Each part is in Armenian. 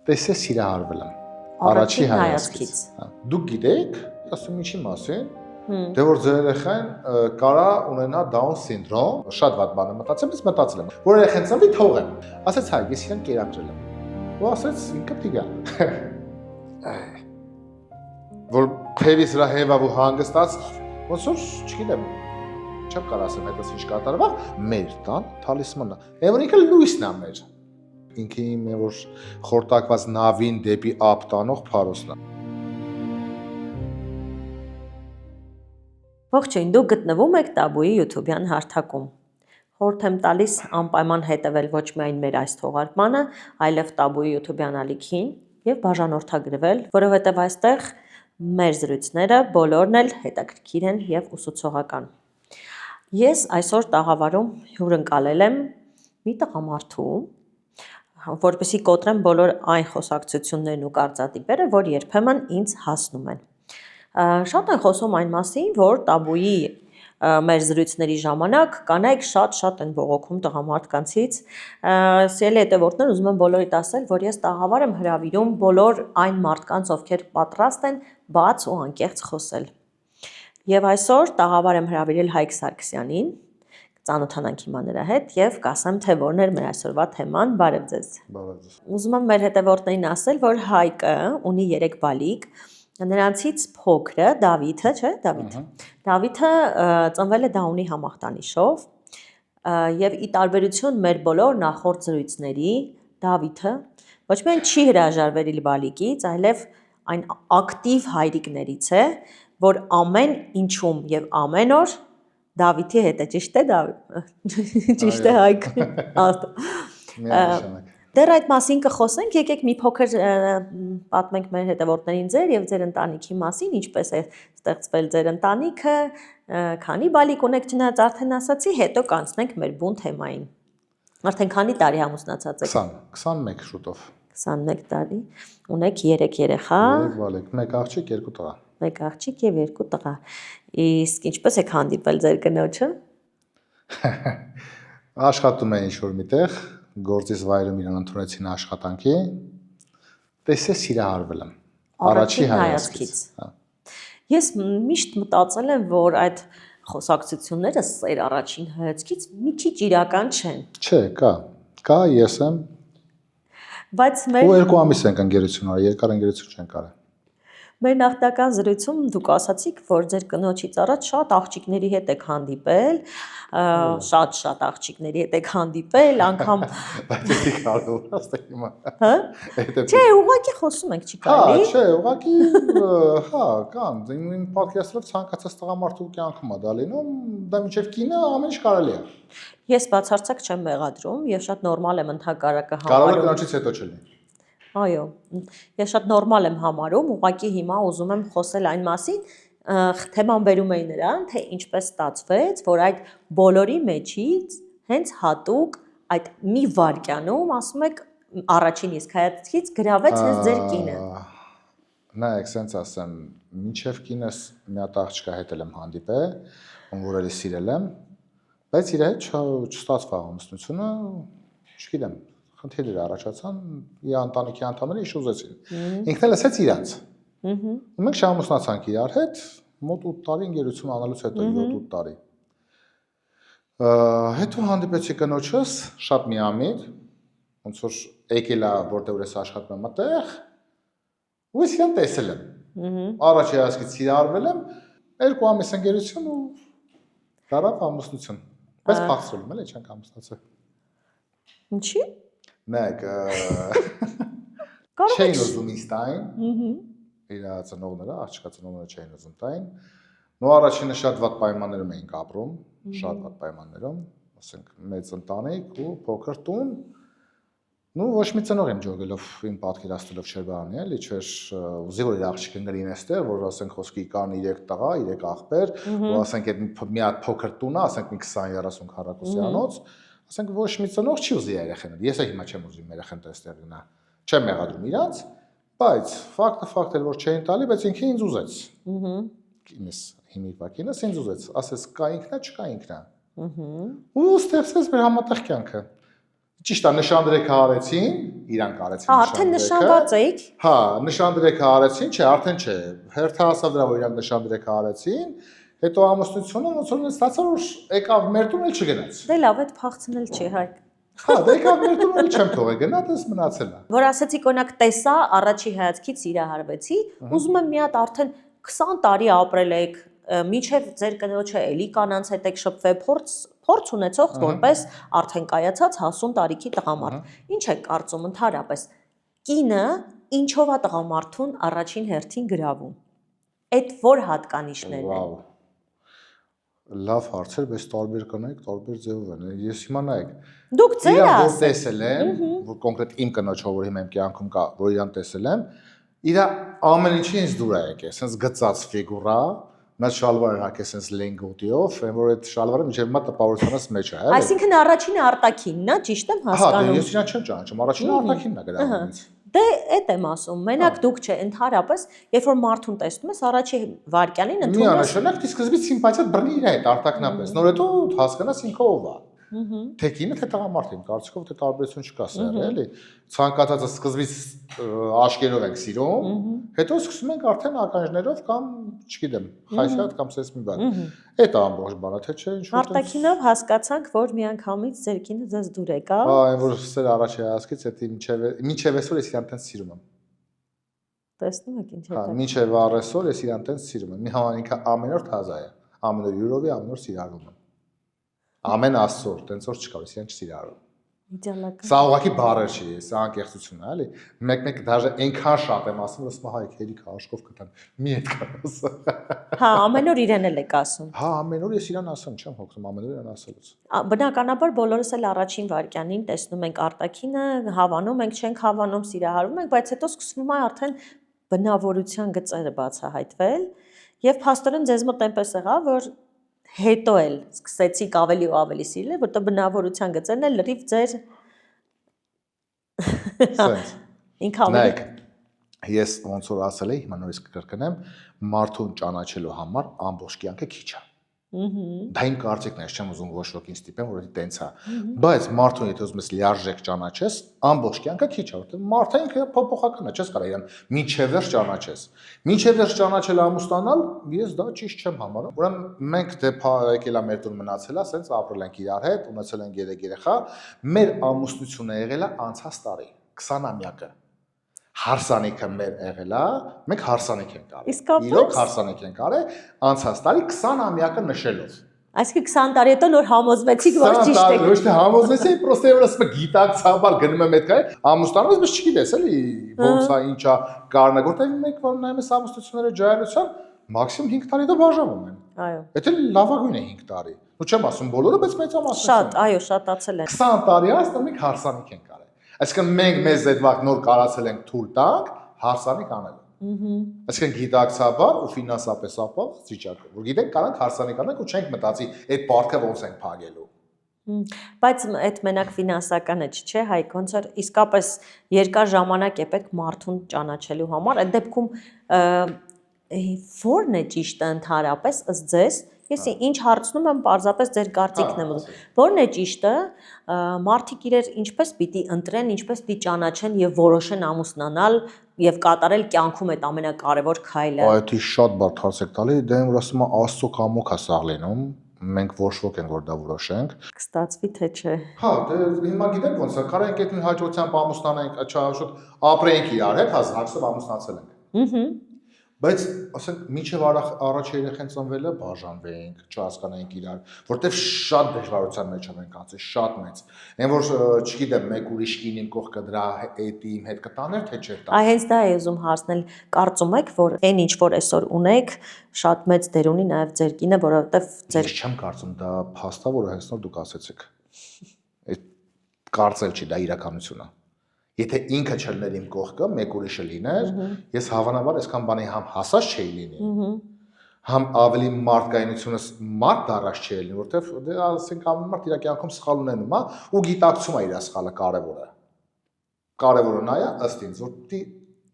Տեսես սիրահարվել եմ։ Առաջին հայացքից։ Դուք գիտեք, ասում ինչի մասին, դե որ ձեր երեխան կարա ունենա Down syndrome, շատ վատ բան եմ մտածել, բայց մտածել եմ, որ երեխան ծնվի թողեմ։ Ասեց հայ, ես իրան կերակրել եմ։ Ու ասեց ինքը պիտի գա։ Որ թևից վրա հեվավ ու հանգստած, ոնց որ չգիտեմ, չեմ կարող ասեմ հետս ինչ կատարվա, մեր տան թալիսմանն է։ Եվ որ ինքը լույսն է մեր։ Ինքը իմ որ խորտակված նավին դեպի ափ տանող փարոսն է։ Ողջույն, դուք գտնվում եք Տաբուի YouTube-յան հարթակում։ Խորհուրդ եմ տալիս անպայման հետևել ոչ միայն մեր այս թողարկմանը, այլև Տաբուի YouTube-յան ալիքին եւ բաժանորդագրվել, որովհետեւ այստեղ մեր զրույցները բոլորն էլ հետաքրքիր են եւ ուսուցողական։ Ես այսօր տաղավարում հյուրընկալել եմ մի տղամարդու, որպեսզի կոտրեմ բոլոր այն խոսակցություններն ու կարծատիպերը, որ երբեմն ինձ հասնում են։ Շատ են խոսում այն մասին, որ Տաբուի մեր զրույցների ժամանակ կանայք շատ են բողոքում տղամարդկանցից։ Սիրելի հետևորդներ, ուզում եմ բոլորիդ ասել, որ ես տաղավար եմ հրավիրում բոլոր այն մարդկանց, ովքեր պատրաստ են բաց ու անկեղծ խոսել։ Եվ այսօր տաղավար եմ հրավիրել Հայկ Սարգսյանին, ծանոթանանք հիմա նրա հետ եւ կասեմ, թե որն էր մեր այսօրվա թեման։ Բարև ձեզ։ Բարև ձեզ։ Ուզում եմ մեր հետևորդներին ասել, որ Հայկը ունի 3 բալիկ, նրանցից փոքրը Դավիթը, չէ՞, Դավիթը ծնվել է Դաունի համախտանիշով եւ ի տարբերություն մեր բոլոր նախորդ զրույցների, Դավիթը ոչ միայն չի հրաժարվել իր բալիկից, այլև այն ակտիվ հայրիկներից է, որ ամեն ինչում եւ ամեն օր Դավիթի հետ է, ճիշտ է Դավիթ։ Ճիշտ է Հայկ։ Միանշանակ։ Դեռ այդ մասին կխոսենք, եկեք մի փոքր պատմենք մեր հետևորդներին ձեր եւ ձեր ընտանիքի մասին, ինչպես է ստեղծվել ձեր ընտանիքը, քանի բալիկ ունեք, չնայած արդեն ասացի, հետո կանցնենք մեր բուն թեմային։ Արդեն քանի տարի ամուսնացած եք։ 21 շուտով։ 21 տարի։ Ունեք 3 երեխա։ 3 բալիկ, 1 աղջիկ, 2 տղա։ 1 աղջիկ եւ 2 տղա։ Իսկ ինչպես եք հանդիպել ձեր կնոջը։ Աշխատում է ինչ-որ միտեղ, գործից վայրում իրան ընդունեցին աշխատանքի, տեսես սիրահարվել եմ։ Առաջին հայացքից։ Ես միշտ մտածել եմ, որ այդ խոսակցությունները սեր առաջին հայացքից մի քիչ իրական չեն։ Չէ, կա, ես եմ։ Բայց մեր ու 2 ամիս ենք ընկերություն արել, երկար ընկերություն չենք արել։ Մեր նախնական զրույցում դուք ասացիք, որ ձեր կնոջից առաջ շատ աղջիկների հետ եք հանդիպել, շատ աղջիկների հետ եք հանդիպել, անգամ Բայց էլի կարող ասել հիմա։ Հա? Չէ, ուղղակի խոսում ենք, չի կարելի։ Չէ, ուղղակի կան, իմ պատկերացրով ցանկացած տղամարդու կյանքում է դա լինում, դա միջև կինը ամեն ինչ կարելի է։ Ես բացարձակ չեմ մեղադրում, եւ շատ նորմալ եմ ընդհակառակը համարում։ Կարող է կնոջից հետո չլինի։ Այո, ես շատ նորմալ եմ համարում, ուղղակի հիմա ուզում եմ խոսել այն մասին, թեման բերում էի նրան, թե ինչպես ստացվեց, որ այդ բոլորի մեջից հենց հատուկ այդ մի վայրկյանում, ասում եք, առաջին իսկ հայացքից գրավեց հենց ձեր կինը։ Նայեք, սենց ասեմ, մինչև կինս մի հատ աղջկա հետ եմ հանդիպել, ում որ էլի սիրել եմ, բայց իր հետ չստացվա ամուսնությունը, չգիտեմ, խնդիրներ առաջացան, իր ընտանիքի անդամները ինչ ուզեցին։ Ինքն էլ ասեց իրանց։ Ու մենք շահամուսնացանք իրար հետ, մոտ 8 տարի ընկերություն անելուց հետո 7-8 տարի։ Հետո հանդիպեցի կնոջս, շատ միամիտ, ոնց որ եկել է որտեղ ես աշխատում եմ այդտեղ, ու ես իրան տեսել եմ։ Առաջի հայացքից սիրահարվել եմ, 2 ամիս ընկերություն ու դարավ ամուսնություն։ Բայց փախցրել եմ, էլի չենք ամուսնացել։ Ինչի՞։ Նայեք, Կարող չէին ուզում ինձ տային, իր ծնողները, աղջկա ծնողները չէին ուզում տային, նո առաջինը շատ վատ պայմաններում էինք ապրում, շատ վատ պայմաններում, ասենք մեծ ընտանիք ու փոքր տուն, նու ոչ մի ծնող եմ ջոգելով իմ պատկերացնելով չէր բանի, էլի չէր ուզի որ իր աղջիկը գրին էստեղ, որ ասենք խոսքի կան 3 տղա, 3 աղբեր, ու ասենք այդ մի հատ փոքր տուն է, ասենք մի 20-30 քառակուսիանոց, ասենք ոչ մի ծնող չի ուզի երեխան։ Ես հիմա չեմ ուզում երեխան տեսնել գնա։ Չեմ մեղադրում իրանց, բայց ֆակտը որ չէին տալի, բայց ինքը ինձ ուզեց։ Ինձ հիմիկվա կինս ինձ ուզեց, ասես կա ինքնա, չկա ինքնա։ Ու ստեղծեց մեր համատեղ կյանքը։ Ճիշտ է, նշանդրեքը արեցին, իրանք արեցին Արդեն նշանված էիք։ Հա, նշանդրեքը արեցին, չէ, արդեն չէ։ Հերթը հասավ դրա, որ իրանք նշանդրեքը արեցին, հետո ամուսնությունը ոնց որ ստացա, որ եկավ մեր տուն էլ չգնաց։ Դե լավ, այդ փախցնել չի, հայ։ Հա, դե եկավ մեր տուն էլ չեմ թողել, գնա, դες մնացել է։ Որ ասեցիք օրինակ տեսա, առաջի հայացքից սիրահարվեցի, ուզում եմ մի հատ արդեն 20 տարի ապրել եք, մինչև ձեր կնոջը էլի կանանց հետ եք շփվել, փորձ ունեցող որպես արդեն կայացած հասուն տարիքի տղամարդ։ Ինչ եք կարծում ընդհանրապես։ Կինը ինչով է տղամարդուն առաջին հերթին գրավում։ Այդ որ հատկանիշներն են։ Վաու։ Լավ հարց էր, բայց տարբեր կանայք տարբեր ձևով են։ Ես հիմա նայեք։ Դուք ձեր Իրան որ ասեք։ տեսել եմ, որ կոնկրետ իմ կնոջով որ հիմա իմ կյանքում կա, որ իրան տեսել եմ, իր ամեն ինչի ինձ դուր է եկել, sense գծած ֆիգուրա, նա շալվարը հագե sense լենգոտիով, որ այդ շալվարը միջև մա տպավորությունից մեջ է, էլի։ Այսինքն առաջինը արտաքինն է, ճիշտ եմ Հա, դե հասկանում։ ես իրան չեմ ճանաչում, առաջինը արտաքինն է գրավում ինձ։ Դե այդ եմ ասում, մենակ դուք չէ, ընդհանրապես, երբ որ մարդուն տեսնում ես, առաջի վարքյանին ընդունում ես։ Միանշանակ դի սկզբից սիմպաթիա բռնի իր հետ արտակնապես։ Նոր հետո հասկանաս ինքը ով է։ Թե կինը թե տղամարդին, կարծիքով թե տարբերություն չկա սա, էլի։ Ցանկացածը սկզբից աշկերով ենք սիրում, հետո սկսում ենք արդեն ականջներով կամ, չգիտեմ, խայսյատ կամ սես մի բան։ Այդ ամբողջ բանը թե չէ ինչ որ։ Արտաքինով հասկացանք, որ միանգամից ձեր կինը ձեզ դուր եկա։ Հա, այն որ սեր առաջի հասկից էդի մինչև այսօր ես իրան տենց սիրում եմ։ Տեսնում եք ինչ է Հա, դա։ մինչև առեսօր ես իրան տենց սիրում եմ։ Մի համար ինքը ամեն օր թազա է։ Ամեն օր յուրովի, ամեն օր սիրառում եմ։ Ամեն ասոր, տենց որ չկա, ես իրան չսիրառում։ Իդեալական։ Սա ուղղակի բառեր չի, սա անկեղծություն է, էլի։ Մեկ-մեկ դաժե այնքան շատ եմ ասում, որ ասում հայք հերիք աշկով կտան։ Մի հետ կանաս։ Հա, ամեն օր իրեն էլ եք ասում։ Հա, ամեն օր ես իրան ասում, չեմ հոգնում ամեն օր իրան ասելուց։ Բնականաբար բոլորս էլ առաջին վարքյանին տեսնում ենք արտաքինը, հավանում ենք, չենք հավանում, սիրահարվում ենք, բայց հետո սկսվում է արդեն բնավորության գծերը բացահայտվել, եւ փաստորեն ձեզ մոտ այնպես եղավ, որ հետո էլ սկսեցիք ավելի ու ավելի սիրել, որտեղ բնավորության գծերն էլ լրիվ ձեր Սենց։ ինքը ավելի Նայեք, ես ոնց որ ասել էի, հիմա նորից կկրկնեմ, մարդուն ճանաչելու համար ամբողջ կյանքը քիչ է։ Դա իմ կարծիքն է, ես չեմ ուզում ոչ ոքին ստիպեմ, որ դա տենց է։ Բայց մարդուն եթե ուզում ես լիարժեք ճանաչես, ամբողջ կյանքը քիչ է, որտեղ մարդը ինքը փոփոխական է, չես կարող իրան մինչև վերջ ճանաչես։ Մինչև վերջ ճանաչել ամուսնանալ, ես դա ճիշտ չեմ համարում։ Ուրեմն մենք դե եկել է մեր տուն մնացել է, ասենց ապրել ենք իրար հետ, ունեցել ենք երեխա, մեր ամուսնությունը եղել է անցած տարի, 20-ամյակը։ Հարսանիքը մեր եղել է, մենք հարսանիք ենք արել։ Իսկապես։ Իրոք հարսանիք ենք արել անցած տարի 20-ամյակը նշելով։ Այսինքն 20 տարի հետո նոր համոզվեցիք, որ ճիշտ եք։ Ոչ թե համոզվեցի, պրոստե որ ասում գիտակցաբար գնում եմ այդ կայ, ամուսնանում ես, բայց չգիտես էլի ոնց է, ինչ է կարնա, որտեղ մենք որ նայում ես ամուսնությունները ջայլության, մաքսիմում 5 տարի դա բաժանում են։ Այո։ Դա լավագույնը 5 տարի։ Ու չեմ ասում բոլորը, բայց մեծամասնությունը։ Շատ, այո, շատացել են։ 20 տարի ասում մենք հարսանիք ենք արել։ Այսինքն մենք մեզ այդ վաղ նոր կարացել ենք թույլ տանք հարսանիք անել։ Այսինքն գիտակցաբար ու ֆինանսապես ապահով վիճակը, որ գիտենք կարանք հարսանիք անենք ու չենք մտածի այդ պարտքը ոնց ենք փակելու։ Բայց այդ մենակ ֆինանսականը չէ, Հայկ, ոնց որ իսկապես երկար ժամանակ է պետք մարդուն ճանաչելու համար, այդ դեպքում ո՞րն է ճիշտը ընդհանրապես ըստ ձեզ։ Ես ինչ հարցնում եմ, պարզապես ձեր կարծիքն եմ ուզում։ Ո՞րն է ճիշտը, մարդիկ իրեր ինչպես պիտի ընտրեն, ինչպես պիտի ճանաչեն եւ որոշեն ամուսնանալ եւ կատարել կյանքում այդ ամենակարևոր քայլը։ Այդ շատ բարդ հարց եք տալի, դա որ ասում եմ Աստծո կամոք է սաղ լինում, մենք ոչ ոք ենք որ դա որոշենք։ Կստացվի թե չէ։ Հա, դե հիմա գիտենք ոնց է, կարենք այդ հաջողությամբ ամուսնանանք, շուտ ապրենք իրար հետ, հազարսով ամուսնացել ենք։ Բայց ասենք մինչև առաջ երեխան ծնվելը բաժանվենք, չհասկանայինք իրար, որտեվ շատ դժվարության մեջ ենք անցել, շատ մեծ։ Այն որ չգիտեմ, մեկ ուրիշ կինին կողքը դրա հետ իմ հետ կտաներ, թե չէ տա։ Այ հենց դա է ուզում հարցնել, կարծում եք, որ այն ինչ որ այսօր ունեք, շատ մեծ դեր ունի նաև ձեր կինը, որովհետև ձեր Ես չեմ կարծում դա փաստա, որը հենց նոր դուք ասեցիք։ Այդ կարծել չի, դա իրականություն է։ Եթե ինքը չլներ իմ կողքը, մեկ ուրիշը լիներ, ես հավանաբար այսքան բանի համ հասած չէի լինի։ Համ ավելի մարդկայնությունս մարդ դառած չէի լինի, որտեվ դե ասենք ամեն մարդ իր կյանքում սխալ ունենում է ու գիտակցում է իր սխալը կարևորը։ Կարևորը նա է ըստ ինձ, որ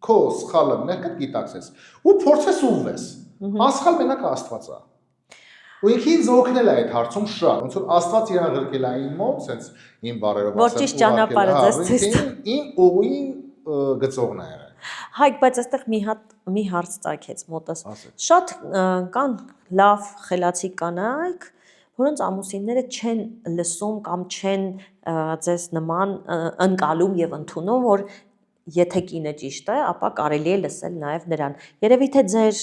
քո սխալը ներքդ գիտակցես ու փորձես ուղղես։ Անսխալ մենակ Աստված է։ Ու ինքին զոհնել է այդ հարցում շատ։ Ոնց որ Աստված իրան ղրկել է իմ մոտ, sense իմ բարերով Որ ճիշտ ճանապարհը ձեզ իմ ուղին գծողն է եղել։ Հայք, բայց այստեղ մի հարց ծագեց մոտս։ Ասեք։ Շատ կան լավ խելացի կանայք, որոնց ամուսինները չեն լսում կամ չեն ձեզ նման ընկալում եւ ընդունում, որ եթե կինը ճիշտ է, ապա կարելի է լսել նաեւ նրան։ Երևի թե ձեր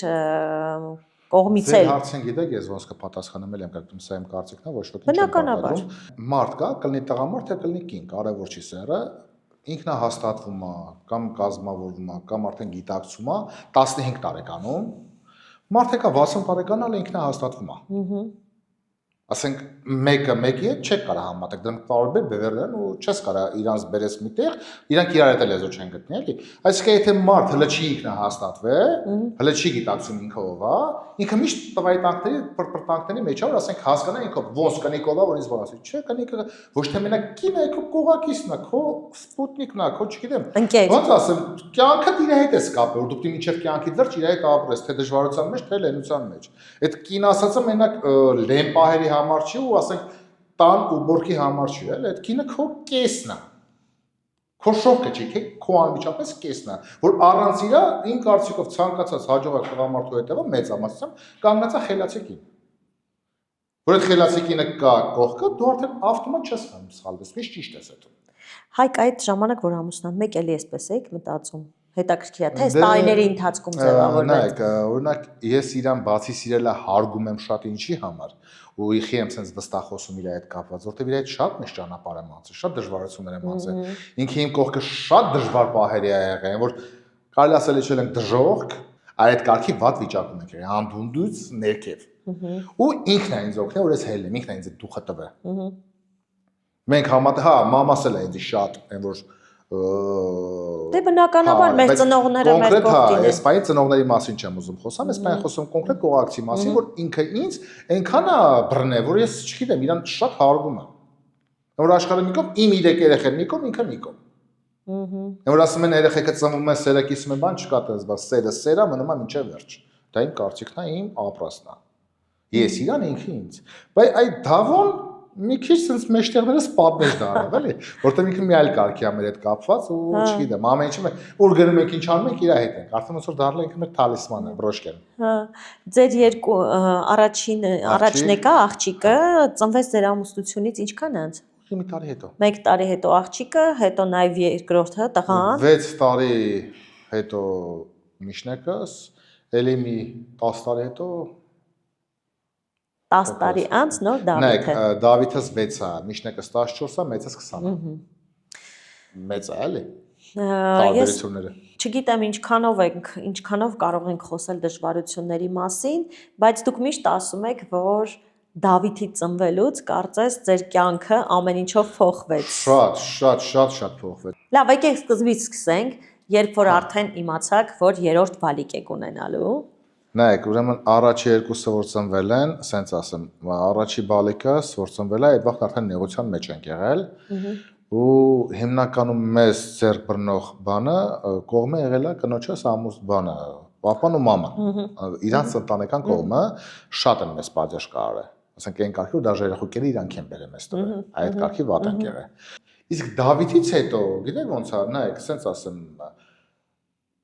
կողմից Ձեր էլ հարցին գիտեք, ես ոնց կպատասխանեմ եմ կգնում սա իմ կարծիքն է, ոչ ոք Բնականաբար։ Մարդ կա, կլինի տղամարդ, թե կլինի կին, կարևոր չի սերը, ինքնահաստատվում է կամ կազմավորվում է կամ արդեն գիտակցում է 15 տարեկանում, մարդը կա 60 տարեկան էլ ինքնահաստատվում է։ Ասենք մեկը մեկի հետ չեք կարող համատեղ, դրանք տարբեր բևեռներ են ու չես կարող իրանց բերես միտեղ, իրանք իրար հետ լեզու չեն գտնի, էլի։ Այսինքն եթե մարդ հələ չի ինքնահաստատվել, հələ չի գիտակցում ինքը ով է, ինքը միշտ տվայի տանքների, պրպրտանքների մեջ է, որ ասենք հասկանա ինքը ոնց կնիկով է, որ ինձ որ ասի, չէ, կնիկը ոչ թե մենակ կինը է, քո կողակիցն է, քո սպուտնիկն է, քո չգիտեմ։ Ոնց ասեմ, կյանքը իր հետ է կապել, որ դու պիտի մինչև կյանքի վերջ իր հետ ապրես, թե դժվարության մեջ, թե լենության մեջ։ Այդ կին ասածը մենակ լեմպահերի համար չի ու ասենք տան ու բորքի համար չի, էլ այդ կինը քո կեսն է։ Քո շոկը չի, քո անմիջապես կեսն է, որ առանց իրա իմ կարծիքով ցանկացած հաջողակ տղամարդու հետևը մեծամասնությամբ կանգնած է խելացի կին։ Որ այդ խելացի կինը կա կողքը, դու արդեն ավտոմատ չես սխալվես, միշտ ճիշտ ես այդ։ Հայք այդ ժամանակ որ ամուսնան մեկ էլի էսպես եք մտածում։ Հետաքրքիր է, թե այս տարիների ընթացքում ձևավորվել։ Նայեք, օրինակ ես իրան բացի սիրելը հարգում եմ շատ ինչի համար ու իխի եմ sense վստահ խոսում իր հետ կապված, որտեվ իր հետ շատ մեծ ճանապարհ եմ անցել, շատ դժվարություններ եմ անցել։ Ինքը իմ կողքը շատ դժվար պահերի է եղել, որ կարելի ասել իջել ենք դժոխք, այդ կարգի վատ վիճակում ենք եղել, անդունդուց ներքև։ Ու ինքն է ինձ օգնել, որ ես հելեմ, ինքն է ինձ դուխը տվել։ Մենք հա, մամաս էլ է ինձ շատ, այն որ Դե բնականաբար մեր ծնողները մեր կողքին են։ Այս բանի ծնողների մասին չեմ ուզում խոսամ, այս բանի խոսում կոնկրետ կողակցի մասին, որ ինքը ինձ այնքան է բռնել, որ ես չգիտեմ, իրան շատ հարգում եմ։ Որ աշխարհը մի կողմ, իմ 3 երեխեն մի կողմ, ինքը մի կողմ։ Որ ասում են երեխեքը ծնվում են, սերը կիսում են, բան չկա տես, բայց սերը մնում է մինչև վերջ։ Դա իմ կարծիքն է, իմ ապրասն է։ Ես իրան ինքը ինձ։ Բայց այդ դավոն մի քիչ sense մեջտեղներս պատմեջ դառավ, էլի, որտեղ ինքը մի այլ կարգի է մեր հետ կապված ու չգիտեմ, ամեն ինչը որ գնում ենք ինչ անում ենք իր հետ ենք, արդեն ոնց որ դառել ինքը մեր թալիսմանը, բրոշկեն։ Հա, ձեր երկու առաջն եկա աղջիկը ծնվեց ձեր ամուսնությունից ինչքան է անց։ Մի տարի հետո։ 1 տարի հետո աղջիկը, հետո նաև երկրորդը տղան։ 6 տարի հետո միջնակս, ելի մի 10 տարի հետո 10 տարի անց նոր Դավիթը։ Նայեք, Դավիթս 6 է, միջնակս 14 է, մեծս 20 է։ Մեծ է, էլի։ Տարբերությունները։ Չգիտեմ ինչքանով կարող ենք խոսել դժվարությունների մասին, բայց դուք միշտ ասում եք, որ Դավիթի ծնվելուց կարծես ձեր կյանքը ամեն ինչով փոխվեց։ Շատ փոխվեց։ Լավ, եկեք սկզբից սկսենք, երբ որ արդեն իմացաք, որ երրորդ բալիկ եք ունենալու։ Նայեք, ուրեմն առաջի երկուսը որ ծնվել են, ասենց ասեմ, առաջի բալիկս որ ծնվել է, այդ վաղ արդեն նեղության մեջ ենք եղել։ Ու հիմնականում մեզ ձեռք բռնող բանը կողմը եղել է կնոջս ամուստ բանը, պապան ու մաման։ Իրանց ընտանեկան կողմը շատ են մեզ պատժ կարել։ Ասենք այն կարգի ու դաժե երեխուքերը իրանք են բերել մեզ տվել։ Այդ կարգի վատ ենք եղել։ Իսկ Դավիթից հետո, գիտեք ոնց է, նայեք, ասենց ասեմ,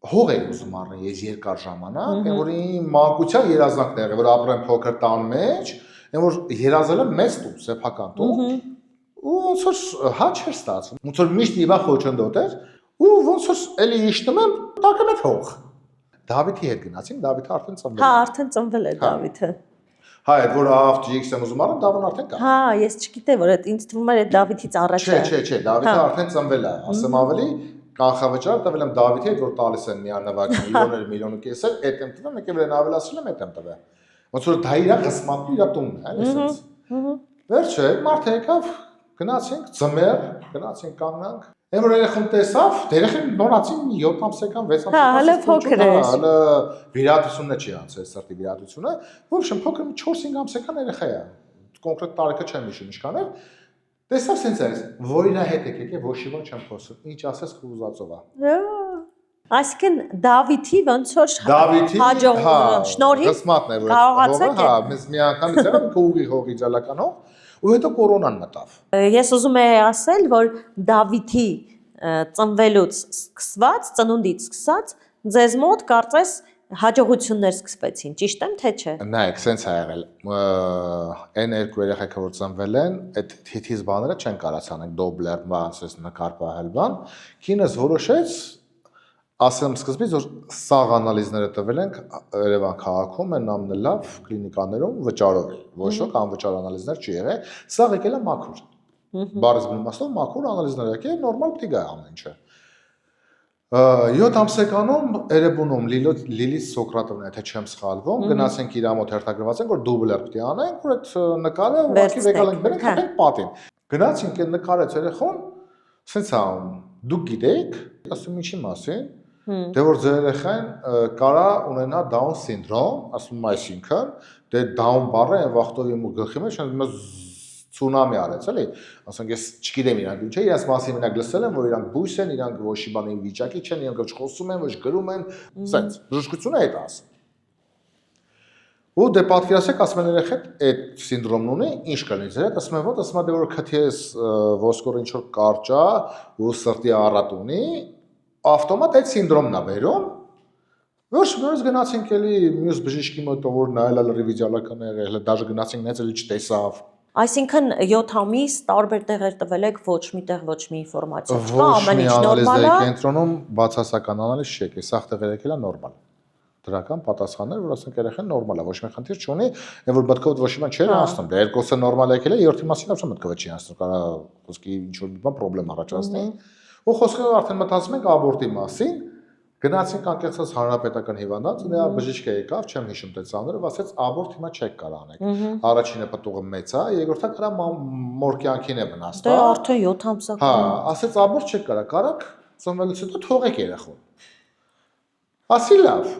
հող էի ուզում առնել ես երկար ժամանակ, այն որ իմ մանկության երազանքն եղել, որ ապրեմ փոքր տան մեջ, այն որ երազել եմ մեծ տուն, սեփական տուն, ու ոնց որ հա չէր ստացվում, ոնց որ միշտ մի բան խոչընդոտ էր, ու ոնց որ էլի իջնում եմ, տակը մեծ հող։ Դավիթի հետ գնացինք, Դավիթը արդեն ծնվել է։ Հա, արդեն ծնվել է Դավիթը։ Հա, այդ որ AFGX եմ ուզում առնել, Դավիթն արդեն կա։ Հա, ես չգիտեի, որ այդ ինձ թվում էր Դավիթից առաջ է։ Չէ, Դավիթը արդեն ծնվել է, ասեմ ավելի կանխավճար տվել եմ Դավիթի հետ, որ տալիս են միանավակ միլիոններ, միլիոն ու կես, այդ եմ տվել, եկել են ավելացրել եմ, այդ եմ տվել։ Ոնց որ դա իր ղսմատն իր տունն է, այսպես։ Վերջը մարդը եկավ, գնացինք ձմեռ, գնացինք կանգնանք։ Այն որ երեխան տեսավ, երեխան նորացին 7 ամսական, 6 ամսական։ Հա, հələ փոքր էր։ Հələ վիրահատությունը չի անցել, սրտի վիրահատությունը, ոբշեմ փոքր 4-5 ամսական երեխա է։ Կոնկրետ տարիքը չեմ հիշում ինչքան է։ Տեսավ սենց այս, որ իրա հետ եկեք, ոչ մի բան չեմ խոսում։ Ինչ ասես քո ուզածով է։ Այսինքն Դավիթի ոնց որ Դավիթի հաջող շնորհիվ դասմատն է որ կարողացեք հա մեզ մի անգամից եղավ ուղի հողի ջալականով ու հետո կորոնան մտավ։ Ես ուզում եի ասել, որ Դավիթի ծնվելուց սկսված, ծնունդից սկսած, ձեզ մոտ կարծես հաջողություններ սկսվեցին, ճիշտ եմ թե չէ։ Նայեք, սենց է եղել։ Այն երկու երեխեքը որ ծնվել են, այդ թիթիզ բաները չեն կարած անենք, դոբլեր, բանսես նկար պահել բան։ Կինս որոշեց, ասեմ սկզբից որ սաղ անալիզները տվել ենք Երևան քաղաքում, են ամենալավ կլինիկաներում վճարով է։ Ոչ ոք անվճար անալիզներ չի եղել, սաղ եկել է մաքուր։ Բարձր իմաստով մաքուր անալիզներ եկել, նորմալ պիտի գա ամեն ինչը։ 7 ամսեկանում Էրեբունում Լիլիթ Սոկրատովն եթե չեմ սխալվում, գնացենք իր մոտ հերթագրված ենք որ դուբլեր պիտի անենք, որ այդ նկարը ուղղակի վեկալ ենք բերենք հենց պատին։ Գնացինք այդ նկարեց երեխան, սենց անում, դուք գիտեք, ասում ինչի մասին, դե որ ձեր երեխան կարա ունենա Down syndrome, ասում այսինքն, դե Down բառը այն վախտով իմ գլխի մեջ մեզ ցունամի արեց, էլի, ասենք ես չգիտեմ իրանք ինչ է, իրաց մասին մենակ լսել եմ, որ իրանք բույս են, իրանք ոչի բանի վիճակի չեն, իրանք ոչ խոսում են, ոչ գրում են, սենց, բժշկությունը այդ ասում։ Ու դե պատկերացեք, ասում են երեխեք այդ սինդրոմն ունի, ինչ կլինի ձեր հետ, ասում են ոտ, ասում են դե որ քթես ոսկոր ինչ որ կարճա ու սրտի առատ ունի, ավտոմատ այդ սինդրոմն է բերում։ Ոչ նորից գնացինք էլի մյուս բժիշկի մոտ, որ նայել է ռևիզիալական է եղել, դաժե գնացինք նայել էլի չտեսավ։ Այսինքն 7 ամիս տարբեր տեղեր տվել եք, ոչ միտեղ ոչ մի ինֆորմացիա չկա, ամեն ինչ նորմալ է։ Կենտրոնում բացասական անալիզ չեկի, սաղ տեղեր եկել է նորմալ։ Դրական պատասխաններ, որ ասենք երեխան նորմալ է, ոչ մի խնդիր չունի, եւ որ մտքով ոչ մի բան չէր անցնում։ Դե երկուսը նորմալ եկել է, երրորդի մասին absolute մտքով չի անցնում, կարա ոսկի ինչ որ մի բան խնդրեմ առաջացնի։ Ու խոսքը արդեն մտածում ենք աբորտի մասին։ Գնացինք անկեղծած հանրապետական հիվանդանոց, նրա բժիշկը եկավ, չեմ հիշում թե ծանրը, ասեց աբորտ հիմա չեք կարող անեք։ Առաջինը պտուղը մեծ է, երկրորդը կարա մոր կյանքին է վնասվա։ Դե արդեն 7 ամսական։ Հա, ասեց աբորտ չեք կարող, կարաք ծնվելուց հետո թողեք երեխուն։ Ասի լավ։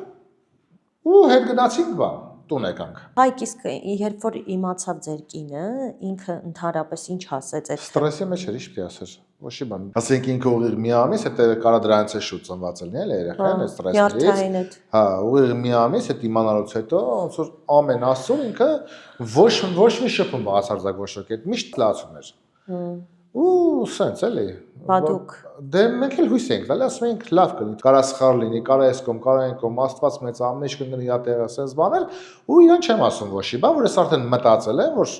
Ու հետ գնացինք բան, տուն եկանք։ Հայկ իսկ երբ որ իմացավ ձեր կինը, ինքը ընդհանրապես ինչ ասեց այդ ստրեսի մեջ էր, ինչ պիտի ասեր։ Ոչի բան։ Ասենք ինքը ուղիղ մի ամիս, հետո կարա դրանից է շուտ ծնված լինի, էլի երեխան, այդ ստրեսներից։ Հա, ուղիղ մի ամիս, այդ իմանալուց հետո ոնց որ ամեն ասում ինքը ոչ մի շփում բացարձակ ոչ ոք, այդ միշտ լացում էր։ Ու սենց էլի։ Բադուկ։ Դե մենք էլ հույս ենք տալի, ասում ենք լավ կլինի, կարա սխալ լինի, կարա այս կողմ, կարա այն կողմ, Աստված մեծ ամեն ինչ կգնի իր տեղը սենց բաներ, ու իրան չեմ ասում ոչի, բա որ ես արդեն մտածել եմ, որ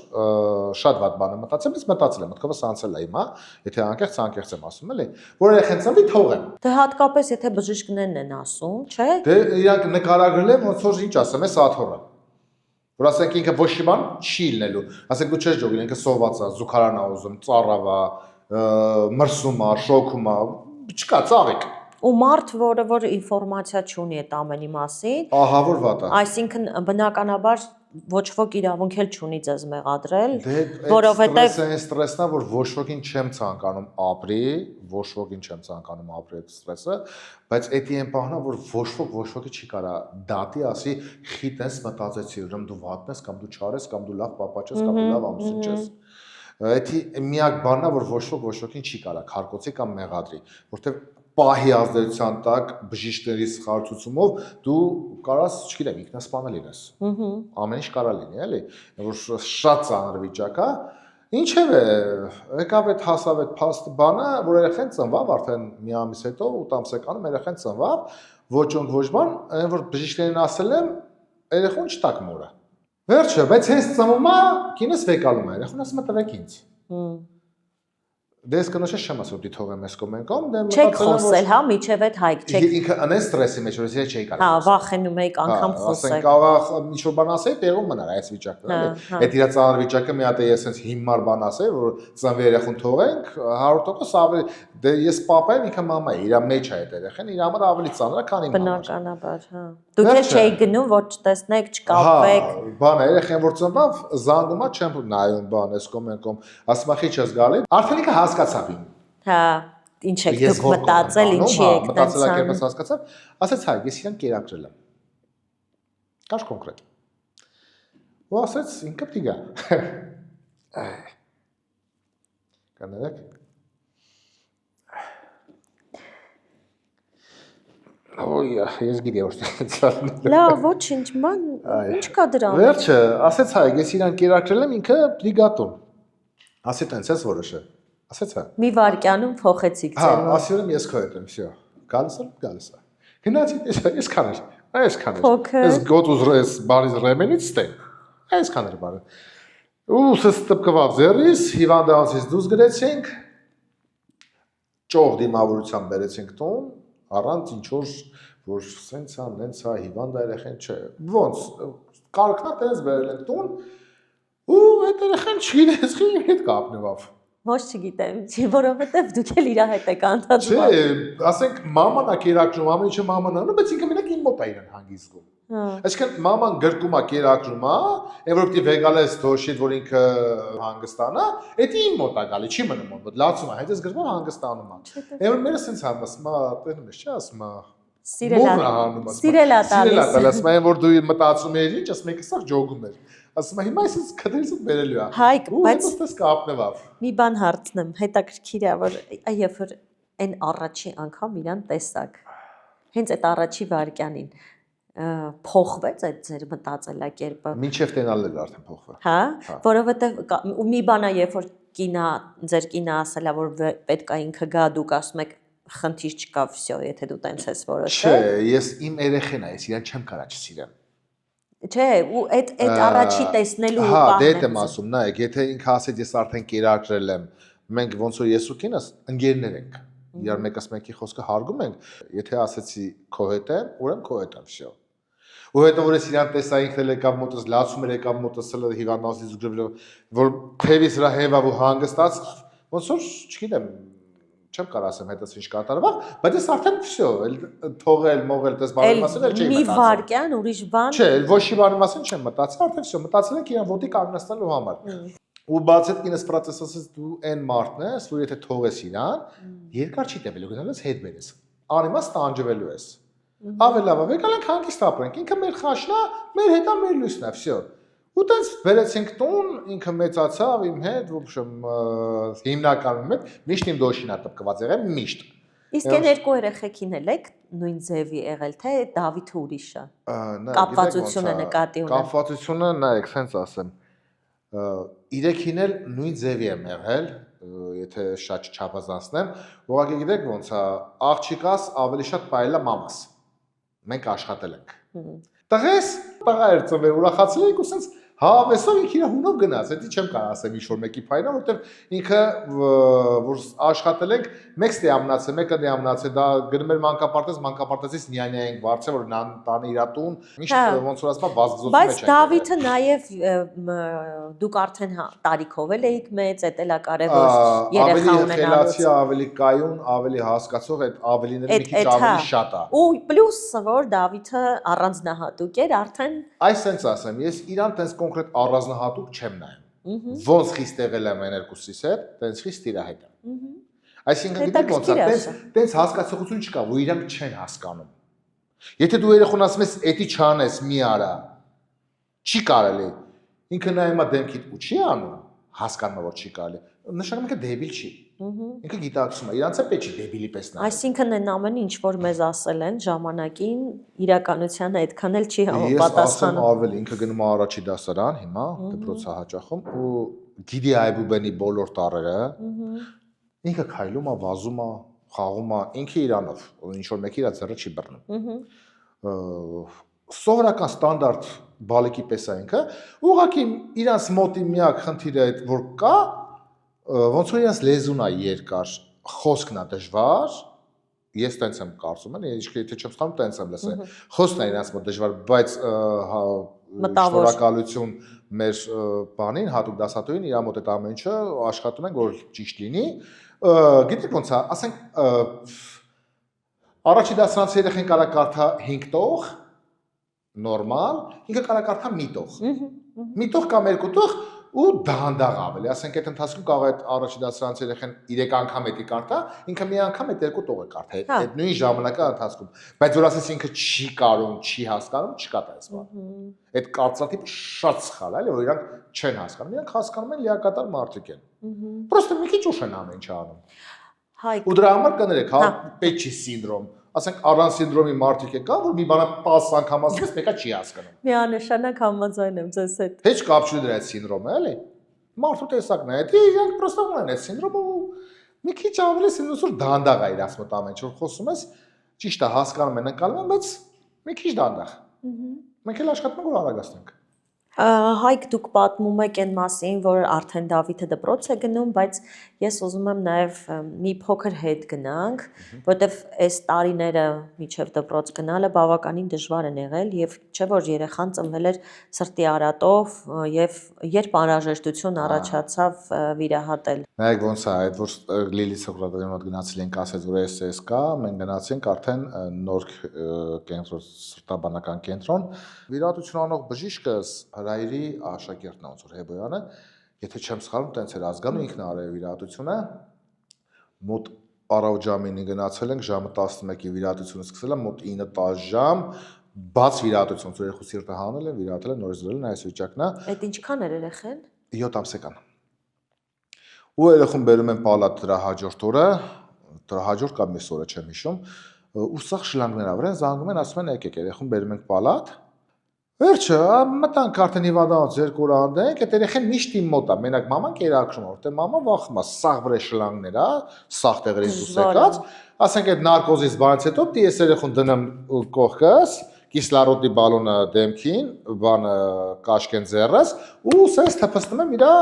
շատ վատ բան եմ մտածել, ես մտածել եմ, մտքովս անցել է հիմա, եթե անկեղծ եմ ասում էլի, որ երեխան ծնվի թողեմ։ Դե հատկապես եթե բժիշկներն են ասում, չէ՞։ Դե իրանք նկարագրել են ոնց որ ինչ ասեմ, էս աթոռը։ Որ ասենք ինքը ոչ մի բան չի լինելու։ Ասենք դու չես ջոգին, ինքը սոված է, զուգարան է ուզում, ծառավ է, մրսում է, շոքում է, չկա ծաղիկ։ Ու մարդ, որը որ ինֆորմացիա չունի այդ ամենի մասին, ահա որ վատ է։ այսինքն բնականաբար ոչ ոք իրավունք էլ չունի ձեզ մեղադրել, Դե որովհետև ստրեսն է, որ ոչ ոքին չեմ ցանկանում ապրի, ոչ ոքին չեմ ցանկանում ապրի այդ ստրեսը, բայց էդի են բանա, որ ոչ ոքի չի կարա դատի ասի խիտ ես մտածեցի, ուրեմն դու վատն ես կամ դու չար ես կամ դու լավ պապա ես կամ դու լավ ամուսին ես։ Էդի միակ բանն է, որ ոչ ոքին չի կարա քարկոցի կամ մեղադրի, որտեվ պահի ազդեցության տակ բժիշկների սխալցուցումով դու կարաս, չգիտեմ, ինքնասպանել լինես։ Ամեն ինչ կարա լինի, էլի, որ շատ ծանր վիճակ է։ Ինչևէ, եկավ այդ հասավ այդ փաստ բանը, որ երեխան ծնվավ արդեն մի ամիս հետո 8 ամսեկանում երեխան ծնվավ, ոչ բան, այն որ բժիշկներին ասել եմ, երեխան չտակ մորը։ Վերջը, բայց հենց ծնվում է, կինս վեկալում է, երեխան ասում է տվեք ինձ։ Դե ես կնոջս չեմ ասում դի թողեմ ես կոմենկոմ, դե չեք խոսել, հա, միչև այդ հայկ չեք։ Ինքը անեն ստրեսի մեջ, որ ես չէի կարող։ Հա, վախենում եք անգամ խոսել։ Ասենք աղախ ինչ որ բան ասեի, տեղում մնար այս վիճակը, էլի։ Այդ իր ծանր վիճակը մի հատ է ես sense հիմար բան ասեի, որ ծնվի երեխուն թողենք 100% ավելի դե ես պապա եմ, ինքը մամա է, իր մեջ է այդ երեխան, իր համար ավելի ծանր է, քան իմ համար։ Բնականաբար, հա։ Դուք էլ չէի գնում, որ չտեսնեք, չկապվեք։ Բան է, երեխան որ ծնվավ, զանգում է, չեմ նայում բան, ես կոմենկոմ, ասում է, քիչ ես գալի։ Արդեն ինքը հասկացավ իմ։ Հա, ինչ եք դուք մտածել, ինչի եք մտածելակերպս հասկացավ, ասեց հայ, ես իրան կերակրել եմ։ Կար կոնկրետ։ Ու ասեց ինքը պիտի գա։ Կներեք։ Ոյ, ես գիտի որ ցածն։ Լավ, ոչինչ, ման, ինչ կա դրան։ Վերջը, ասեց հայ, ես իրան կերակրել եմ ինքը բրիգադոն։ Ասի տենց ես որոշը։ Ասեց հա։ Մի վարքյանում փոխեցիք Հա, ձեր։ ասի եմ ես քո հետ եմ, всё։ Գալիս եմ, գալիս եմ։ Գնացի, ես կաներ։ Այս կաներ։ Փոքր։ Ես գոտուզ բարիզ ռեմենից ստե։ Այս կաներ բարը։ Ու սստպկված ձեռիս հիվանդանոցից դուրս գրեցինք։ Ճող դիմավորությամբ բերեցինք տուն, առանց ինչ որ սենց է, նենց է, հիվանդ երեխեն չէ։ Ոնց կարգնա տես բերել ենք տուն ու այդ երեխան չգիտես ինչ հետ կապնվավ։ Ոչ չգիտեմ, որովհետև դուք էլ իր հետ եք անդադում։ Չէ, ասենք մաման է կերակրում, ամեն ինչը մաման անում, բայց ինքը մենակ իմ մոտ է իրան հանգիստում։ Այսինքն մաման գրկում է կերակրում է, եւ որ պիտի վեգալես դոշիդ որ ինքը հանգստանա, դա իմ մոտ է գալի, չի մնում մոտ, լացում է, հետո գրվում հանգստանում է։ Եվ որ մերը սենց ասում է, տենում ես, չի ասում է։ Սիրելա տալիս։ Ասում եմ որ դու մտածում ես ինչ, ասում եք սա ջոգում էր։ Ասում եմ հիմա այսպես քդրից բերելու է։ Հայկ, բայց այդպես կապնվավ։ մի բան հարցնեմ, հետաքրքիր է որ երբ որ այն առաջի անգամ իրան տեսակ։ Հենց այդ առաջի վարքյանին փոխվեց այդ ձեր մտածելակերպը։ Մինչև տենալն էր արդեն փոխվել։ Հա, որովհետև ու մի բան է երբ որ ձեր կինը ասելա որ պետք է ինքը գա, դուք ասում եք խնդիր չկա, всё, եթե դու տենց ես որոշել։ Չէ, ես իմ երեխեն է, ես իրան չեմ կարա չսիրեմ։ Չէ, ու այդ առաջի տեսնելու Հա, դե եմ ասում, նայեք, եթե ինքը ասեց ես արդեն կերակրել եմ, մենք ոնց որ ես ու կինս ընկերներ ենք։ Իրար մեկս մեկի խոսքը հարգում ենք, եթե ասեցի քո հետ եմ, ուրեմն քո հետ եմ, всё։ Ու հետո որ ես իրան տեսա ինքն էլ եկավ մոտս, լացում էր եկավ մոտս, հիվանդանոցից գրվել, որ թևից վրա հեվավ ու հանգստաց, ոնց որ չգիտեմ, չեմ կարող ասեմ հետս ինչ կատարվավ, բայց ես արդեն всё, թողել, մողել, դες բանի մասին էլ չէի մտածել։ Մի վարքյան ուրիշ բան։ Չէ, ոչի բանի մասին չեմ մտածել, արդեն всё, մտածել եք իրան ոտի կանգնեցնելու համար։ Ու բաց այդ կինս պրոցեսից դու այն մարդն ես, որ եթե թողես իրան, երկար չի տևելու, գնալուց հետ բերես։ Անիմաց տանջվելու ես։ Ավելի լավ է, եկալ ենք հանգիստ ապրենք, ինքը մեր խաշնա, մեր հետա մեր լույսն է, всё։ Ու տենց վերեցինք տուն, ինքը մեծացավ իմ հետ, в общем, հիմնականում հետ միշտ իմ դոշին է տպկված եղել, միշտ։ Իսկ այն երկու երեխեքին էլ եք նույն ձևի եղել, թե Դավիթը ուրիշը։ Կապվածությունը նկատի ունեմ։ Կապվածությունը, նայեք, սենց ասեմ։ Իրեքին էլ նույն ձևի եմ եղել, եթե շատ չափազանցնեմ, ուղղակի գիտեք ոնց է, աղջիկաս ավելի շատ պայելա մամաս։ Մենք աշխատել ենք։ Տղես, տղա էր ծնվել, ուրախացել ենք ու սենց հավեսով ինքը իր հունով գնաց, դա չեմ կարող ասեմ ինչ-որ մեկի փայնա, որովհետև ինքը որ աշխատել ենք, մեկը դիամնացել, մեկը դիամնացել, դա գնում էր մանկապարտեզից նյանյա ենք վարձել, որ տանը իր տուն, միշտ ոնց որ ասում բազգզոցում մեջ ենք։ Բայց Դավիթը նաև դուք արդեն տարիքով էլ էիք մեծ, դա էլ է կարևոր երեխա ունենալուց։ Ավելի կայուն, ավելի հասկացող, այդ ավելիները մի քիչ ավելի շատ է։ Ու պլյուսը որ Դավիթը առանձնահատուկ էր, արդեն այս sense ասեմ, ես իրան տենց կոնկրետ առանձնահատուկ չեմ նայում։ Ոնց խիստ եղել եմ էներգոսիս հետ, տենց խիստ իր հետ եմ։ Այսինքն գիտեք ոնց է, տենց հասկացողություն չկա, որ իրանք չեն հասկանում։ Եթե դու երեխուն ասում ես, «Էդի չանես, մի արա», չի կարելի։ Ինքը նայում է դեմքիդ ու չի անում, հասկանում է, որ չի կարելի։ Նշանակում է ինքը դեբիլ չի։ Ինքը գիտակցում է, իրանց է պետք չի դեբիլի պես նայել։ Այսինքն այն ամենը ինչ որ մեզ ասել են ժամանակին իրականությանը այդքան էլ չի համապատասխանում։ Ես ասեմ ավելի, ինքը գնում է առաջի դասարան, հիմա դպրոցը հաճախում ու գիտի Այբուբենի բոլոր տառերը։ Ինքը քայլում է, վազում է, խաղում է, ինքը իրանով, ինչ որ մեկի իր ձեռը չի բռնում։ Սովորական ստանդարտ բալիկի պես է ինքը, ուղղակի իրանց մոտի միակ խնդիրը այդ որ կա, ոնց որ իրանց լեզուն է երկար, խոսքն է դժվար, ես տենց եմ կարծում, եթե չեմ սխալվում, տենց եմ լսել։ Խոսքն է իրանց մոտ դժվար, բայց շնորհակալություն մեր բանին, հատուկ դասատուին, իր մոտ այդ ամեն ինչը աշխատում ենք, որ ճիշտ լինի։ Գիտեք ոնց է, ասենք առաջի դասարանցի երեխեն կարա կարդա 5 տող, նորմալ, ինքը կարա կարդա մի տող։ Մի տող կամ 2 տող ու դանդաղ ավելի, ասենք այդ ընթացքում կարող է այդ առաջի դասարանցի երեխեն 3 անգամ էդի կարդա, ինքը մի անգամ այդ 2 տողը կարդա, այդ նույն ժամանակա ընթացքում։ Բայց որ ասես ինքը չի կարող, չի հասկանում, չկա տես բան։ Այդ կարծրատիպը շատ սխալ է, էլի, որ իրանք չեն հասկանում, իրանք հասկանում են լիակատար մարդիկ են։ Պրոստը մի քիչ ուշ են ամեն ինչ անում։ Ու դրա համար կներեք, հա, Պեչի սինդրոմ, ասենք առանց սինդրոմի մարդիկ կան, որ մի բանը 10 անգամ ասես, մեկը չի հասկանում։ Միանշանակ համաձայն եմ ձեզ հետ։ Heç կապ չունի դրա հետ սինդրոմը, էլի։ Մարդու տեսակն է, դա իրանք պրոստո ունեն այդ սինդրոմը ու մի քիչ ավելի սինդրոմը դանդաղ է իրաց մոտ ամեն ինչ որ խոսում ես, ճիշտ է հասկանում են, ընկալում են, բայց մի քիչ դանդաղ։ Մենք էլ աշխատում ենք որ արագացնենք։ Հայկ դուք պատմում եք այն մասին, որ արդեն Դավիթը դպրոց է գնում, բայց ես ուզում եմ նաև մի փոքր հետ գնանք, որտեվ այս տարիները միջև դպրոց գնալը բավականին դժվար են եղել եւ չէ որ երեխան ծնվել էր սրտի արատով եւ երբ անհրաժեշտություն առաջացավ վիրահատել։ Նայեք ոնց է, այդ որ Լիլի Սոկրատոսի մոտ գնացել ենք ասեց որ SS կա, մենք գնացինք արդեն նոր կենտրոն սրտաբանական կենտրոն, վիրահատություն անող բժիշկը Հայրի աշակերտն է ոնց որ Հեբոյանը, եթե չեմ սխալվում, տենց էր ազգանում ինքն արել վիրահատությունը, մոտ առավոտժամին գնացել ենք, ժամը 11-ի վիրահատությունը սկսել է, մոտ 9-10 ժամ, բաց վիրահատություն, որ երեխու սիրտը հանել են, վիրահատել են, նորից դրել են, այս վիճակն է։ Այդ ինչքան էր երեխան։ 7 ամսական։ Ու երեխուն բերում են պալատ դրա հաջորդ օրը, դրա հաջորդ կամ մյուս օրը չեմ հիշում, ու սաղ շլանգներ ա վրան, զանգում են, ասում են եկեք, երեխուն բերում ենք պալատ։ Վերջը, մտանք արդեն հիվանդանոց 2 օր անդենք, այդ երեխան միշտ իմ մոտ է, մենակ մաման կերակրում է, որտեղ մաման վախում է, սաղ վրա շլանգներ է, սաղ տեղերից դուրս եկած, ասենք այդ նարկոզից բանից հետո դի ես երեխուն դնեմ կողքս, կիսլարոդի բալոնը դեմքին, բանը կաշկեն ձեռս, ու սենց թփստում եմ իրա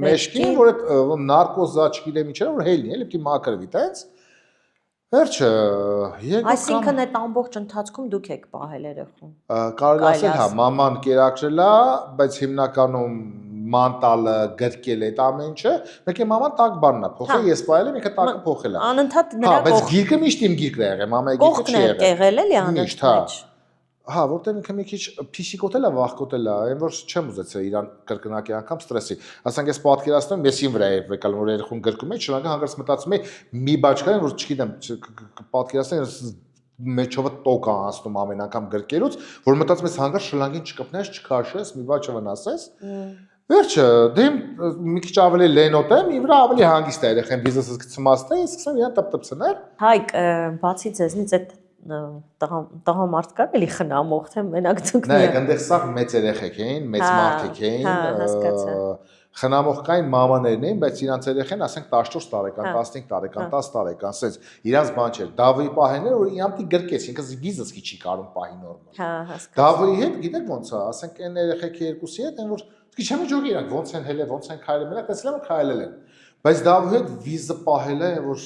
մեջքին, որ այդ նարկոզա չգիտեմ ինչ է, որ հելնի, էլի պիտի մաքրվի, տենց։ Վերջը, այսինքն այդ ամբողջ ընթացքում դուք եք պահել երեխուն։ Կարելի ասել, հա, մաման կերակրել է, բայց հիմնականում մանտալը գրկել է այդ ամեն ինչը, մեկ է մաման տակ բանն է, փոխել ես պահել եմ, ինքը տակը փոխել է։ Անընդհատ Հա, նրա բայց գիրկը միշտ իմ գիրկն է եղել, մամայի գիրկը չի եղել։ կողքն է եղել էլի անընդհատ։ Հա, որտեղ ինքը մի քիչ փիսիկոտել է, վախկոտել է, այն որ չեմ ուզեցել իրան կրկնակի անգամ ստրեսի։ Ասենք ես պատկերացնում եմ, եսին վրա է եկալ, որ երեխուն գրկում է, շնորհակալ հանգարց մտածում եմ մի բաճկային, որ չգիտեմ, պատկերացնեմ մեջովը տոկ է անցնում ամեն անգամ գրկելուց, որ մտածում ես հանգարց շլանգին չկպնես, չքաշես, մի բաճը վնասես։ Վերջը, դե մի քիչ ավելի լենոտ եմ, իմ վրա ավելի հանգիստ է երեխան բիզնեսը գցմաստ է, ես սկսեմ իրան տպտպցնել։ Հայկ, բացի ձեզնից այդ տղամարդ կար էլի խնամող, թե մենակ դուք։ Նայեք, այնտեղ սա մեծ երեխեք էին, մեծ մարդիկ էին, խնամող կային մամաներն էին, բայց իրանց երեխեն, ասենք 14 տարեկան, 15 տարեկան, 10 տարեկան, ասենց իրանց բան չէր։ Դավոյի պահեները, որ իրանքի գրկես, ինքը բիզնեսի չի կարում պահի նորմալ։ Հա, հասկացա։ Դավոյի հետ գիտեք ոնց է, ասենք այն երեխեքի երկուսի հետ, այն որ չեմ ջոգի իրանք ոնց են հելել, ոնց են քայլել, մենակ տեսել եմ քայլել են։ Բայց Դավոյի հետ վիզը պահելը, որ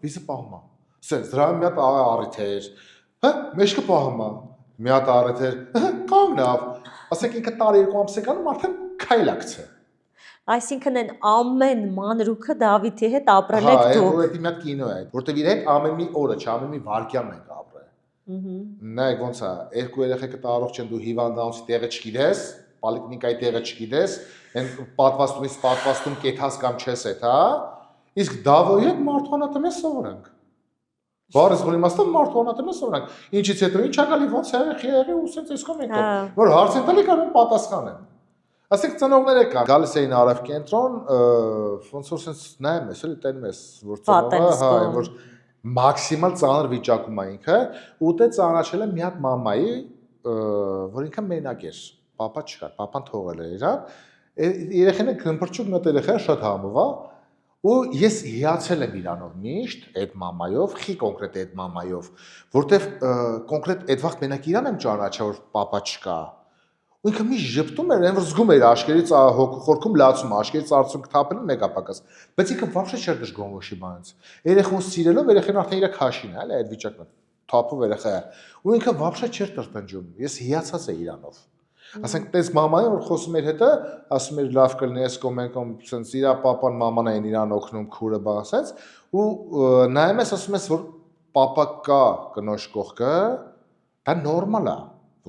վիզը պահում է։ Սենց դրա մի հատ առիթ էր։ Հա, մեջքը պահում է։ Մի հատ առիթ էր։ Կանգնավ։ Ասենք ինքը 12 ամսեկանում արդեն քայլակց է։ Այսինքն այն ամեն մանրուքը Դավիթի հետ ապրել եք դուք։ դուք։ Հա, այդ մի հատ կինո է, որտեվ իր հետ ամեն մի օրը, ամեն մի վարքյանն ենք ապրել։ Նայեք ոնց է, երկու երեխեքը առողջ են, դու հիվանդանոցի տեղը չգիտես, պոլիկլինիկայի տեղը չգիտես, այն պատվաստում կեթաս կամ չես այդ, հա։ Իսկ Դավոյի հետ մարդուանատում է սովորանք։ Բարես որ իմաստով մարդուանատում է սովորանք։ Ինչից հետո ինչ ա գալի ոնց եղի ու սենց էսկոմ եկա։ Որ հարց են տալի կարող պատասխանեն։ Ասենք ծնողները կան, գալիս էին Արավ կենտրոն, ոնց որ սենց նայում ես, էլի տենում ես, որ ծնողը, հա, այն որ մաքսիմալ ծանր վիճակում է ինքը, ու դե ծանրացել է մի հատ մամայի, որ ինքը մենակ էր, պապա չկար, պապան թողել էր իրան, երեխան քնփրճուկ մի հատ երեխա շատ համով է, ու ես հիացել եմ իրանով միշտ այդ մամայով, խի կոնկրետ այդ մամայով, որտեվ կոնկրետ այդ վաղ մենակ իրան եմ ճանաչա, որ պապա չկա։ Ու ինքը մի ժպտում էր, այն որ զգում էր աշկերից խորքում լացում, աշկերից արցունք թափելն մեկապակաս, բայց ինքը վաղ չէր դժգոհ ոչի բանից։ Երեխուն սիրելով երեխան արդեն իր քաշին է, այդ վիճակն է, թափով երեխա է։ Ու ինքը վաղ չէր տրտնջում։ Ես հիացած եմ իրանով։ Ասենք տես մամային որ խոսում էր հետը, ասում էր լավ կլինի էս կոմենկոմ, սենց իր պապան մաման էին իրան օգնում քուրը բան ասած, ու նայում ես ասում ես որ պապա կա կնոջ կողքը, դա նորմալ է,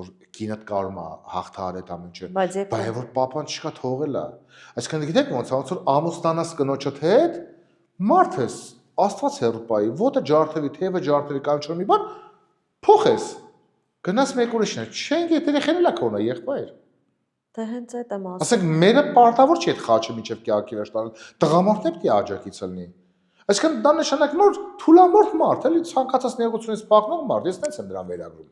որ կինդ կարում է հաղթահարել այդ ամենը, բայց որ պապան չկա թողել է։ Այսինքն գիտեք ոնց որ ամուսնանաս կնոջդ հետ, մարդես Աստված հեռու պայի, ոտը ջարդվի, թևը ջարդվի կամ չոր մի բան, փոխես։ Գնաս մեկ ուրիշն է, չենք եթե երեխան էլա քոնը եղբայր։ Դա հենց այդ եմ ասում։ Ասենք մերը պարտավոր չի այդ խաչը միջև կյանքի վերջ տանել, տղամարդն է պիտի աջակից լինի։ Այսինքն դա նշանակում որ թուլամորթ մարդ, էլի ցանկացած նեղությունից փախնող մարդ, ես տենց եմ դրան վերագրում։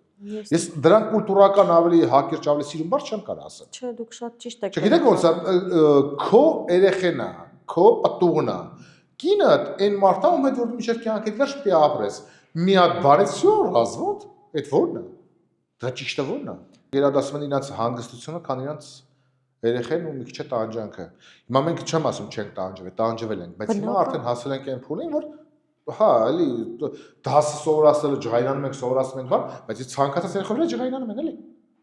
Ես դրան կուլտուրական ավելի հակիրճ ավելի սիրուն բառ չեմ կարող ասել։ Չէ, դուք շատ ճիշտ եք։ Չգիտեք ոնց է քո երեխեն է, քո պատուղն է։ Կինդ այն մարդը ում հետ որ դու միշտ կյանքիդ վերջ պիտի ապրես։ Մի հատ բարից շոր развод, այդ ո՞րն է։ Դա ճիշտը ո՞րն է։ Գերադասում են իրաց հանգստությունը, քան իրաց երեխեն ու մի քիչ տանջանքը։ Հիմա մենք չեմ ասում չենք տանջվել ենք, բայց հիմա արդեն հասել ենք այն փուլին, որ հա, էլի դասը սովորացնելը ջղայնանում ենք, սովորացնում ենք բան, բայց այս ցանկացած երեխաները ջղայնանում են, էլի։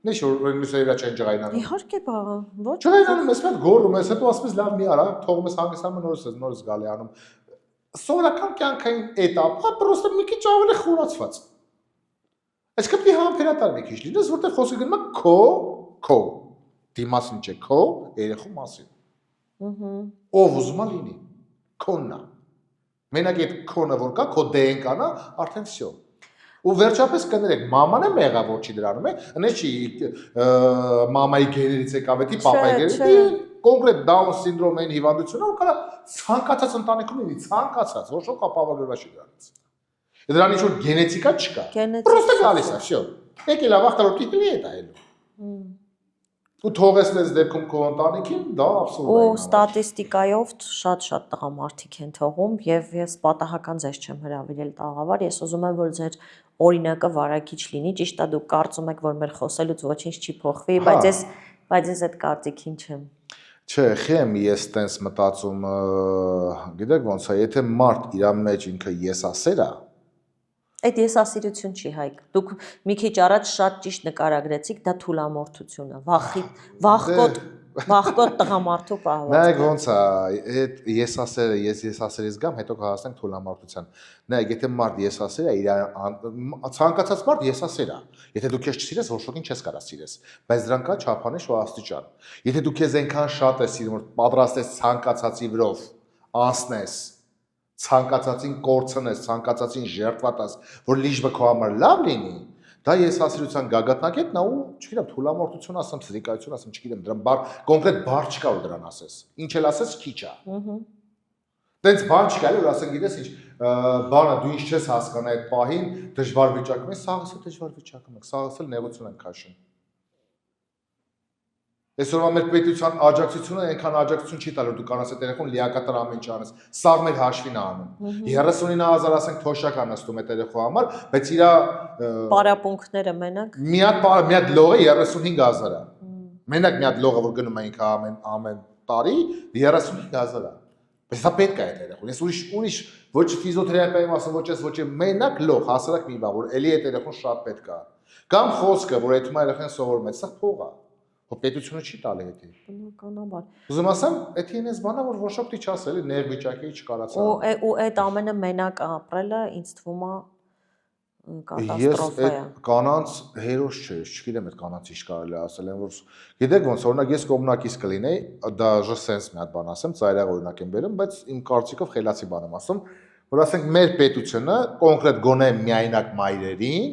Ինչ որ մյուսը իրա չեն ջղայնանում։ Իհարկե, բա, ոչ։ Ջղայնանում ես մոտ գոռում ես, հետո ասում ես լավ մի արա, թողում ես հանգստանում նորից գալի անում։ Սովորական կյանքային էտապը պրոստը մի քիչ ավելի խորացված։ Այսինքն պիտի համբերատար մի քիչ լինես, որտեղ խոսքը գնում է քո դիմասին չէ, քո երեխու մասին։ Ով ուզում է լինի, քոնն է։ Մենակ այդ քոնը որ կա, քո DNK-ն է, արդեն всё։ Ու վերջապես կներեք, մաման է մեղավոր չի դրանում է, ընե չի մամայի գեներից եկավ էդի, պապայի գեներից, կոնկրետ Down սինդրոմային հիվանդությունը, որ կարա ցանկացած ընտանիքում լինի, ցանկացած, ոչ ոք ապահովագրված չի դրանից։ Դրան ինչ որ գենետիկա չկա։ Պրոստը գալիս է, всё։ Եկել է վախտարոտի հլի է դա այլու։ Ու թողեցնես դեպքում քո ընտանիքին, դա աբսուրդ է։ Ու ստատիստիկայով շատ տղամարդիկ են թողում եւ ես պատահական ձեզ չեմ հրավիրել տաղավար, ես ուզում եմ որ ձեր օրինակը վարակիչ լինի, ճիշտ է դուք կարծում եք որ մեր խոսելուց ոչինչ չի փոխվի, բայց ես այդ կարծիքին չեմ։ Չէ, խեմ ես տենց մտածում, գիտեք ոնց է, եթե մարդ իր մեջ ինքը եսասեր է, այդ եսասիրություն չի Հայկ։ Դուք մի քիչ առաջ շատ ճիշտ նկարագրեցիք, դա թուլամորթություն է, վախկոտ տղամարդու պահվածք։ Նայեք ոնց է, այդ եսասերը, ես եսասերից գամ, հետո կհասնենք թուլամորթության։ Նայեք, եթե մարդ եսասեր է, ցանկացած մարդ եսասեր է։ Եթե դու քեզ չսիրես, ոչ ոքին չես կարող սիրես, բայց դրան կա չափանիշ ու աստիճան։ Եթե դու քեզ այնքան շատ ես սիրում, որ պատրաստ ես ցանկացածի վրով անցնես, ցանկացածին կորցնես, ցանկացածին ժերտվատաս, որ լիճը քո համար լավ լինի, դա եսասիրության գագաթնակետն է ու, չգիտեմ, թուլամորթություն ասեմ, սրիկայություն ասեմ, չգիտեմ, դրան կոնկրետ բառ չկա որ դրան ասես։ Ինչ էլ ասես քիչ է։ Տենց բան չկա, որ ասեն, գիտես ինչ, բանը դու ինչ չես հասկանա այդ պահին, դժվար վիճակում ես, սաղս էլ դժվար վիճակում եք, սաղս էլ նեղություն են քաշում։ Այսօրվա մեր պետության աջակցությունը այնքան աջակցություն չի տալու, դու կարաս այդ երեխուն լիակատար ամեն ինչ անես, սաղ մեր հաշվին է անում։ 39,000 ասենք թոշակ անստում այդ երեխու համար, բայց իր պարապմունքները մենակ մի հատ լողը 35,000 է։ Մենակ մի հատ լողը որ գնում է ինքը ամեն տարի 35,000 է։ Բայց դա պետք է այդ երեխուն։ Ես ուրիշ ոչ ֆիզիոթերապիայում ասեմ, ոչ ես ոչ մենակ լող հասարակ մի բան, որ էլի այդ երեխուն շատ պետք է։ Կամ խոսքը, որ այդ երեխան սովորում է, սա փող է։ Հո պետությունը չի տալի հետի։ Բնականաբար։ Ուզում ասեմ, էդի ինձ բանը որ ոչ ոք չի ասել, ներ վիճակի չկարացա։ Ու այդ ամենը մենակ ապրելը ինձ թվում է կատաստրոֆա է։ Ես կանանց հերոս չէ, չգիտեմ այդ կանանց ինչ կարելի ասել են, որ գիտեք ոնց, օրինակ ես կողմնակից կլինեի, դա ժսենս մի հատ բան ասեմ, ծայրահեղ օրինակ եմ բերում, բայց իմ կարծիքով խելացի բան եմ ասում, որ ասենք մեր պետությունը կոնկրետ գոնե միայնակ մայրերին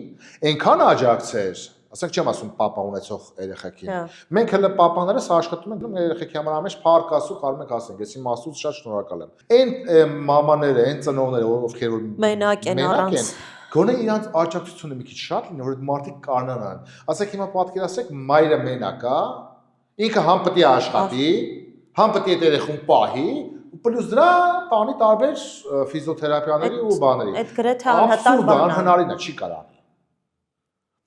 այնքան աջակցեր, ասենք չեմ ասում պապա ունեցող երեխեքին։ Մենք հələ պապաներս աշխատում ենք երեխեքի համար ամեն փառք ասու, կարող ենք ասենք, ես իմ ասուց շատ շնորհակալ եմ։ Այն մամաները, այն ծնողները, ովքեր որ մենակ են առանց գոնե իրանց աջակցությունը մի քիչ շատ լինի, որ այդ մարդիկ կարողանան։ Ասեք հիմա պատկերացրեք, մայրը մենակ է, ինքը համ պետք է աշխատի, համ պետք է երեխուն պահի, ու պլյուս դրա տանի տարբեր ֆիզիոթերապիաների ու բաների։ Այդ գրեթե անհատակ բան է։ Անհնարին է, չի կարող։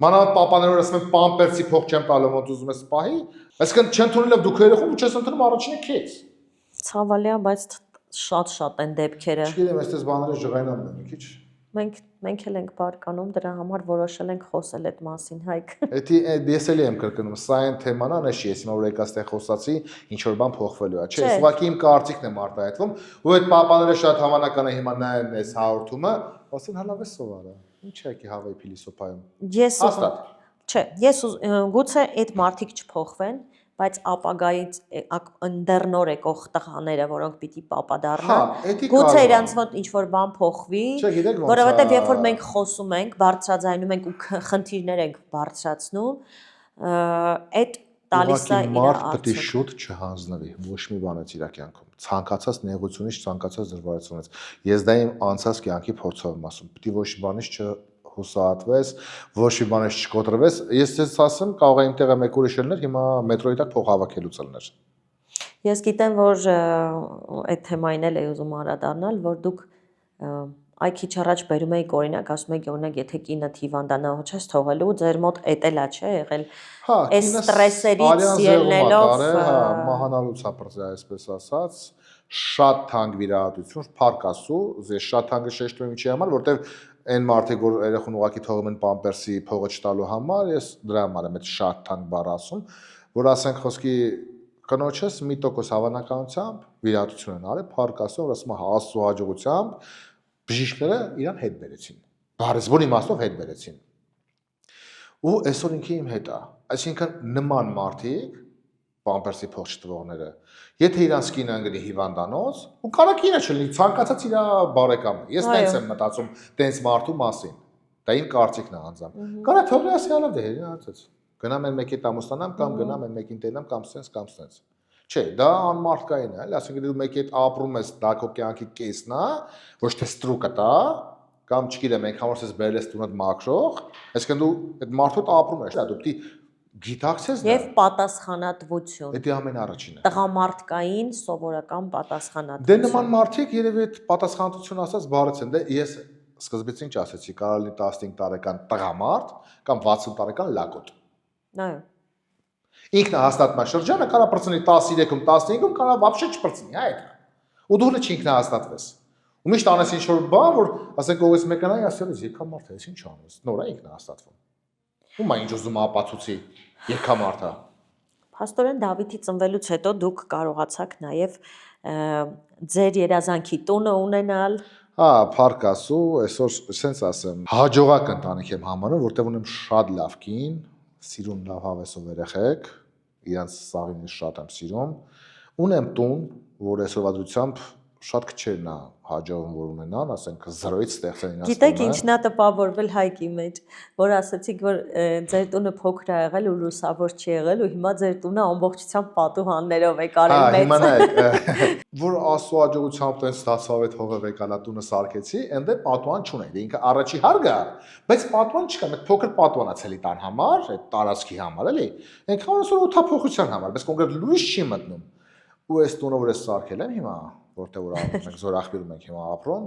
Մանավանդ պապաները ասում են պամպերսի փող չեմ տալու, ոնց ուզում ես պահի, այսինքն չեն թողնելով դուք երեխուն ու չես ընդունում առաջինը քեզ։ Ցավալի է, բայց շատ են դեպքերը։ Չգիտեմ, այստեղ բաները ժղայնանում են մի քիչ։ Մենք էլ ենք բարկանում, դրա համար որոշել ենք խոսել այդ մասին, Հայկ։ Էդի ես էլ եմ կրկնում, սա այն թեման է, չի, ես հիմա որ եկա ստեղ խոսացի, ինչ որ բան փոխվելու է, չէ, ուղղակի իմ կարծիքն եմ արտահայտվում, ու այդ պապաները շատ հավանական է հիմա նայեն այս հաղորդումը, ասեն հալավ է սովարը։ Ինչ է եկի հավայի փիլիսոփայում։ Հաստատ։ Չէ, ես գուցե այդ մարդիկ չփոխվեն, բայց ապագայից դեռ նոր եկող տղաները, որոնք պիտի պապա դառնան, գուցե իրանց մոտ ինչ-որ բան փոխվի, որովհետև երբ որ մենք խոսում ենք, բարձրաձայնում ենք ու խնդիրներ ենք բարձրացնում, այդ տալիս է իր մարդ պետք է շուտ չհանձնվի, ոչ մի բան է իր կյանքում։ ցանկացած նեղությունից, ցանկացած դժվարությունից։ Ես դա իմ անցած կյանքի փորձով եմ ասում։ Պիտի ոչ մի բանից չհուսահատվես, ոչ մի բանից չկոտրվես։ Ես ես ասեմ, կարող է իմ տեղը մեկ ուրիշ ելներ, հիմա մետրոյի տակ փող հավաքելուց ելներ։ Ես գիտեմ, որ այդ թեմային էլ է ուզում անդրադառնալ, որ դուք այ քիչ առաջ բերում եք օրինակ, ասում եք օրինակ, եթե կինը հիվանդանա չես թողելու, ձեր մոտ էտելա չէ եղել։ Հա, այս ստրեսերից ելնելով, մահանալուց ապրծի, այսպես ասած, շատ թանկ վիրահատություն, փառք Աստծո, ես շատ թանկը շեշտում եմ ինչի համար, որտեվ այն մարդիկ, որ երեխուն ուղակի թողում են պամպերսի փողը չտալու համար, ես դրա համար եմ այդ շատ թանկ բառ ասում, որ ասենք խոսքի կնոջս 1% հավանականությամբ վիրահատություն են արել, փառք Աստծո, որ ասում եմ Աստծո հաջողությամբ բժիշկները իրան հետ բերեցին։ Բարեզբոն իմաստով հետ բերեցին։ Ու այսօր ինքը իմ հետ է։ Այսինքն նման մարդիկ, պամպերսի փող չտվողները, եթե իրանց կինը ընկնի հիվանդանոց, ու կարա կինը չլինի, ցանկացած իր բարեկամը։ Ես տենց եմ մտածում տենց մարդու մասին։ Դա իմ կարծիքն է անձամբ։ Կարա թողնի ասյալը դե, հացած։ Գնամ այն մեկի տամոստանամ կամ գնամ այն մեկին տենամ կամ սենց։ Չէ, դա անմարդկային է, այլ ասենք դու մեկի հետ ապրում ես, դա քո կյանքի կեսն է, ոչ թե ստրուկը դա, կամ չգիտեմ, մենք համար ես բերել ես տունդ մաքրող, այսինքն դու այդ մարդու հետ ապրում ես, դու պիտի գիտակցես դա։ Եվ պատասխանատվություն։ Դա ամեն առաջինը։ Տղամարդկային սովորական պատասխանատվություն։ Դե նման մարդիկ երևի այդ պատասխանատվություն ասած բառից են, դե ես սկզբից ինչ ասեցի, կարող լինի 15 տարեկան տղամարդ կամ 60 տարեկան լակոտ։ Այո։ Ինքնահաստատման կարա պրծնի 13-ում, 15-ում, կարա вообще չպրծնի, այդ։ Ու դու լեչ ինքնահաստատվես։ Ու միշտ անես ինչ-որ բան, որ ասենք ով ես մեկանայի, ասել ես եկամարդ է, ինչ անես, նոր է ինքնահաստատվում։ Ումա ինչ ուզում ապացուցի, եկամարդ է։ Փաստորեն Դավիթի ծնվելուց հետո դուք կարողացաք նաև ձեր երազանքի տունը ունենալ։ Հա, փառք Աստծո, այսօր սենց ասեմ, հաջողակ ընտանիք եմ համարում, որտեղ ունեմ շատ լավ կին, սիրուն լավ հավեսով երեխեք, իրանց սաղին շատ եմ սիրում, ունեմ տուն, որ այսօրվա դրությամբ շատ քչերն է հաջողվում որ ունենան, ասենք 0-ից ստեղծեն իրանց տունը։ Գիտեք ինչն է տպավորվել Հայկի մեջ, որ ասացիք, որ ձեր տունը փոքր է եղել ու լուսավոր չի եղել ու հիմա ձեր տունը ամբողջությամբ պատուհաններով է կարել մեծ։ Հիմա նայեք, որ Աստծո հաջողությամբ տենց ստացավ այդ հողը եկալա տունը սարքեցի, այնտեղ պատուհան չունի, դե ինքը առաջի հարգա, բայց պատուհան չկա, մեկ փոքր պատուհան է ցելի տան համար, այդ տարածքի համար, էլի։ Այնքան որ օթափողության համար, բայց կոնկրետ լույս չի մտնում։ Ու այս տունը որ ես սարքել եմ հիմա, որտեղ որ մենք Զորախբիրում ենք հիմա ապրում,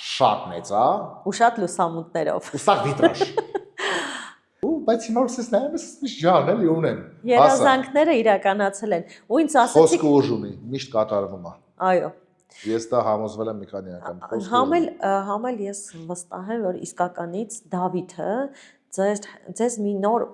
շատ մեծ է, ու շատ լուսամուտներով։ ու սա վիտրաժ։ Ու բայց հիմա որ ես նայում ես միշտ ջան էլի ունեմ։ Երազանքները իրականացել են։ Ու ինձ ասացիք խոսքը ուժ ունի, միշտ կատարվում է։ Այո։ Ես դա համոզվել եմ մի քանի անգամ։ Համել ես վստահ եմ, որ իսկականից Դավիթը ձեզ մի նոր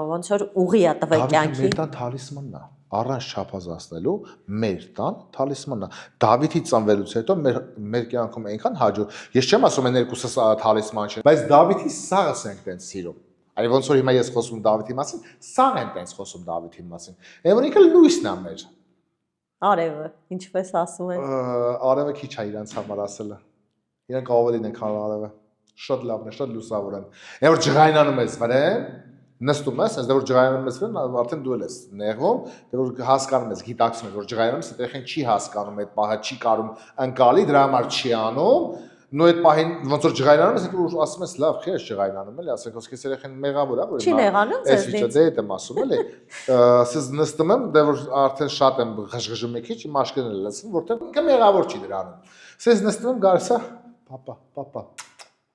ոնց որ ուղի է տվել կյանքի։ Մեր տան թալիսմանն է, առանց չափազանցնելու մեր տան թալիսմանն է։ Դավիթի ծնվելուց հետո մեր կյանքում այնքան հաջող։ Ես չեմ ասում այն երկուսս թալիսման չէ, բայց Դավիթի սաղս ենք տենց սիրում։ Այ ոնց որ հիմա ես խոսում Դավիթի մասին, սաղ եմ տենց խոսում Դավիթի մասին։ Այն որ ինքը լույսն է մեր։ Արևը, ինչպես ասում են։ Արևը քիչ է իրանց համար ասելը։ Իրանք ավելին են, քան արևը։ Շատ լավն է, շատ լուսավոր են։ Այն որ ջղայնանում ես վրան, նստում ես, այնպես որ ջղայնանում ես վրան, արդեն դու ես նեղվում, դե որ հասկանում ես, գիտակցում ես, որ ջղայնանում ես, երեխան չի հասկանում այդ պահը, չի կարում ընկալի, դրա համար չի անում։ Նո այդ պահին ոնց որ ջղայնանում ես, դու ասում ես, լավ, քեզ ջղայնանում էլի, ասենք ոսկե երեխան մեղավոր է, որ չի նեղանում ձեզնից։ Դե դա եմ ասում էլի։ Սես նստում եմ, դե որ արդեն շատ եմ ղժղժում մի քիչ, մաշկերն էլ լսում, որտեղ ինքը մեղավոր չի դրանում։ Սես նստում եմ, գալիս է, պապա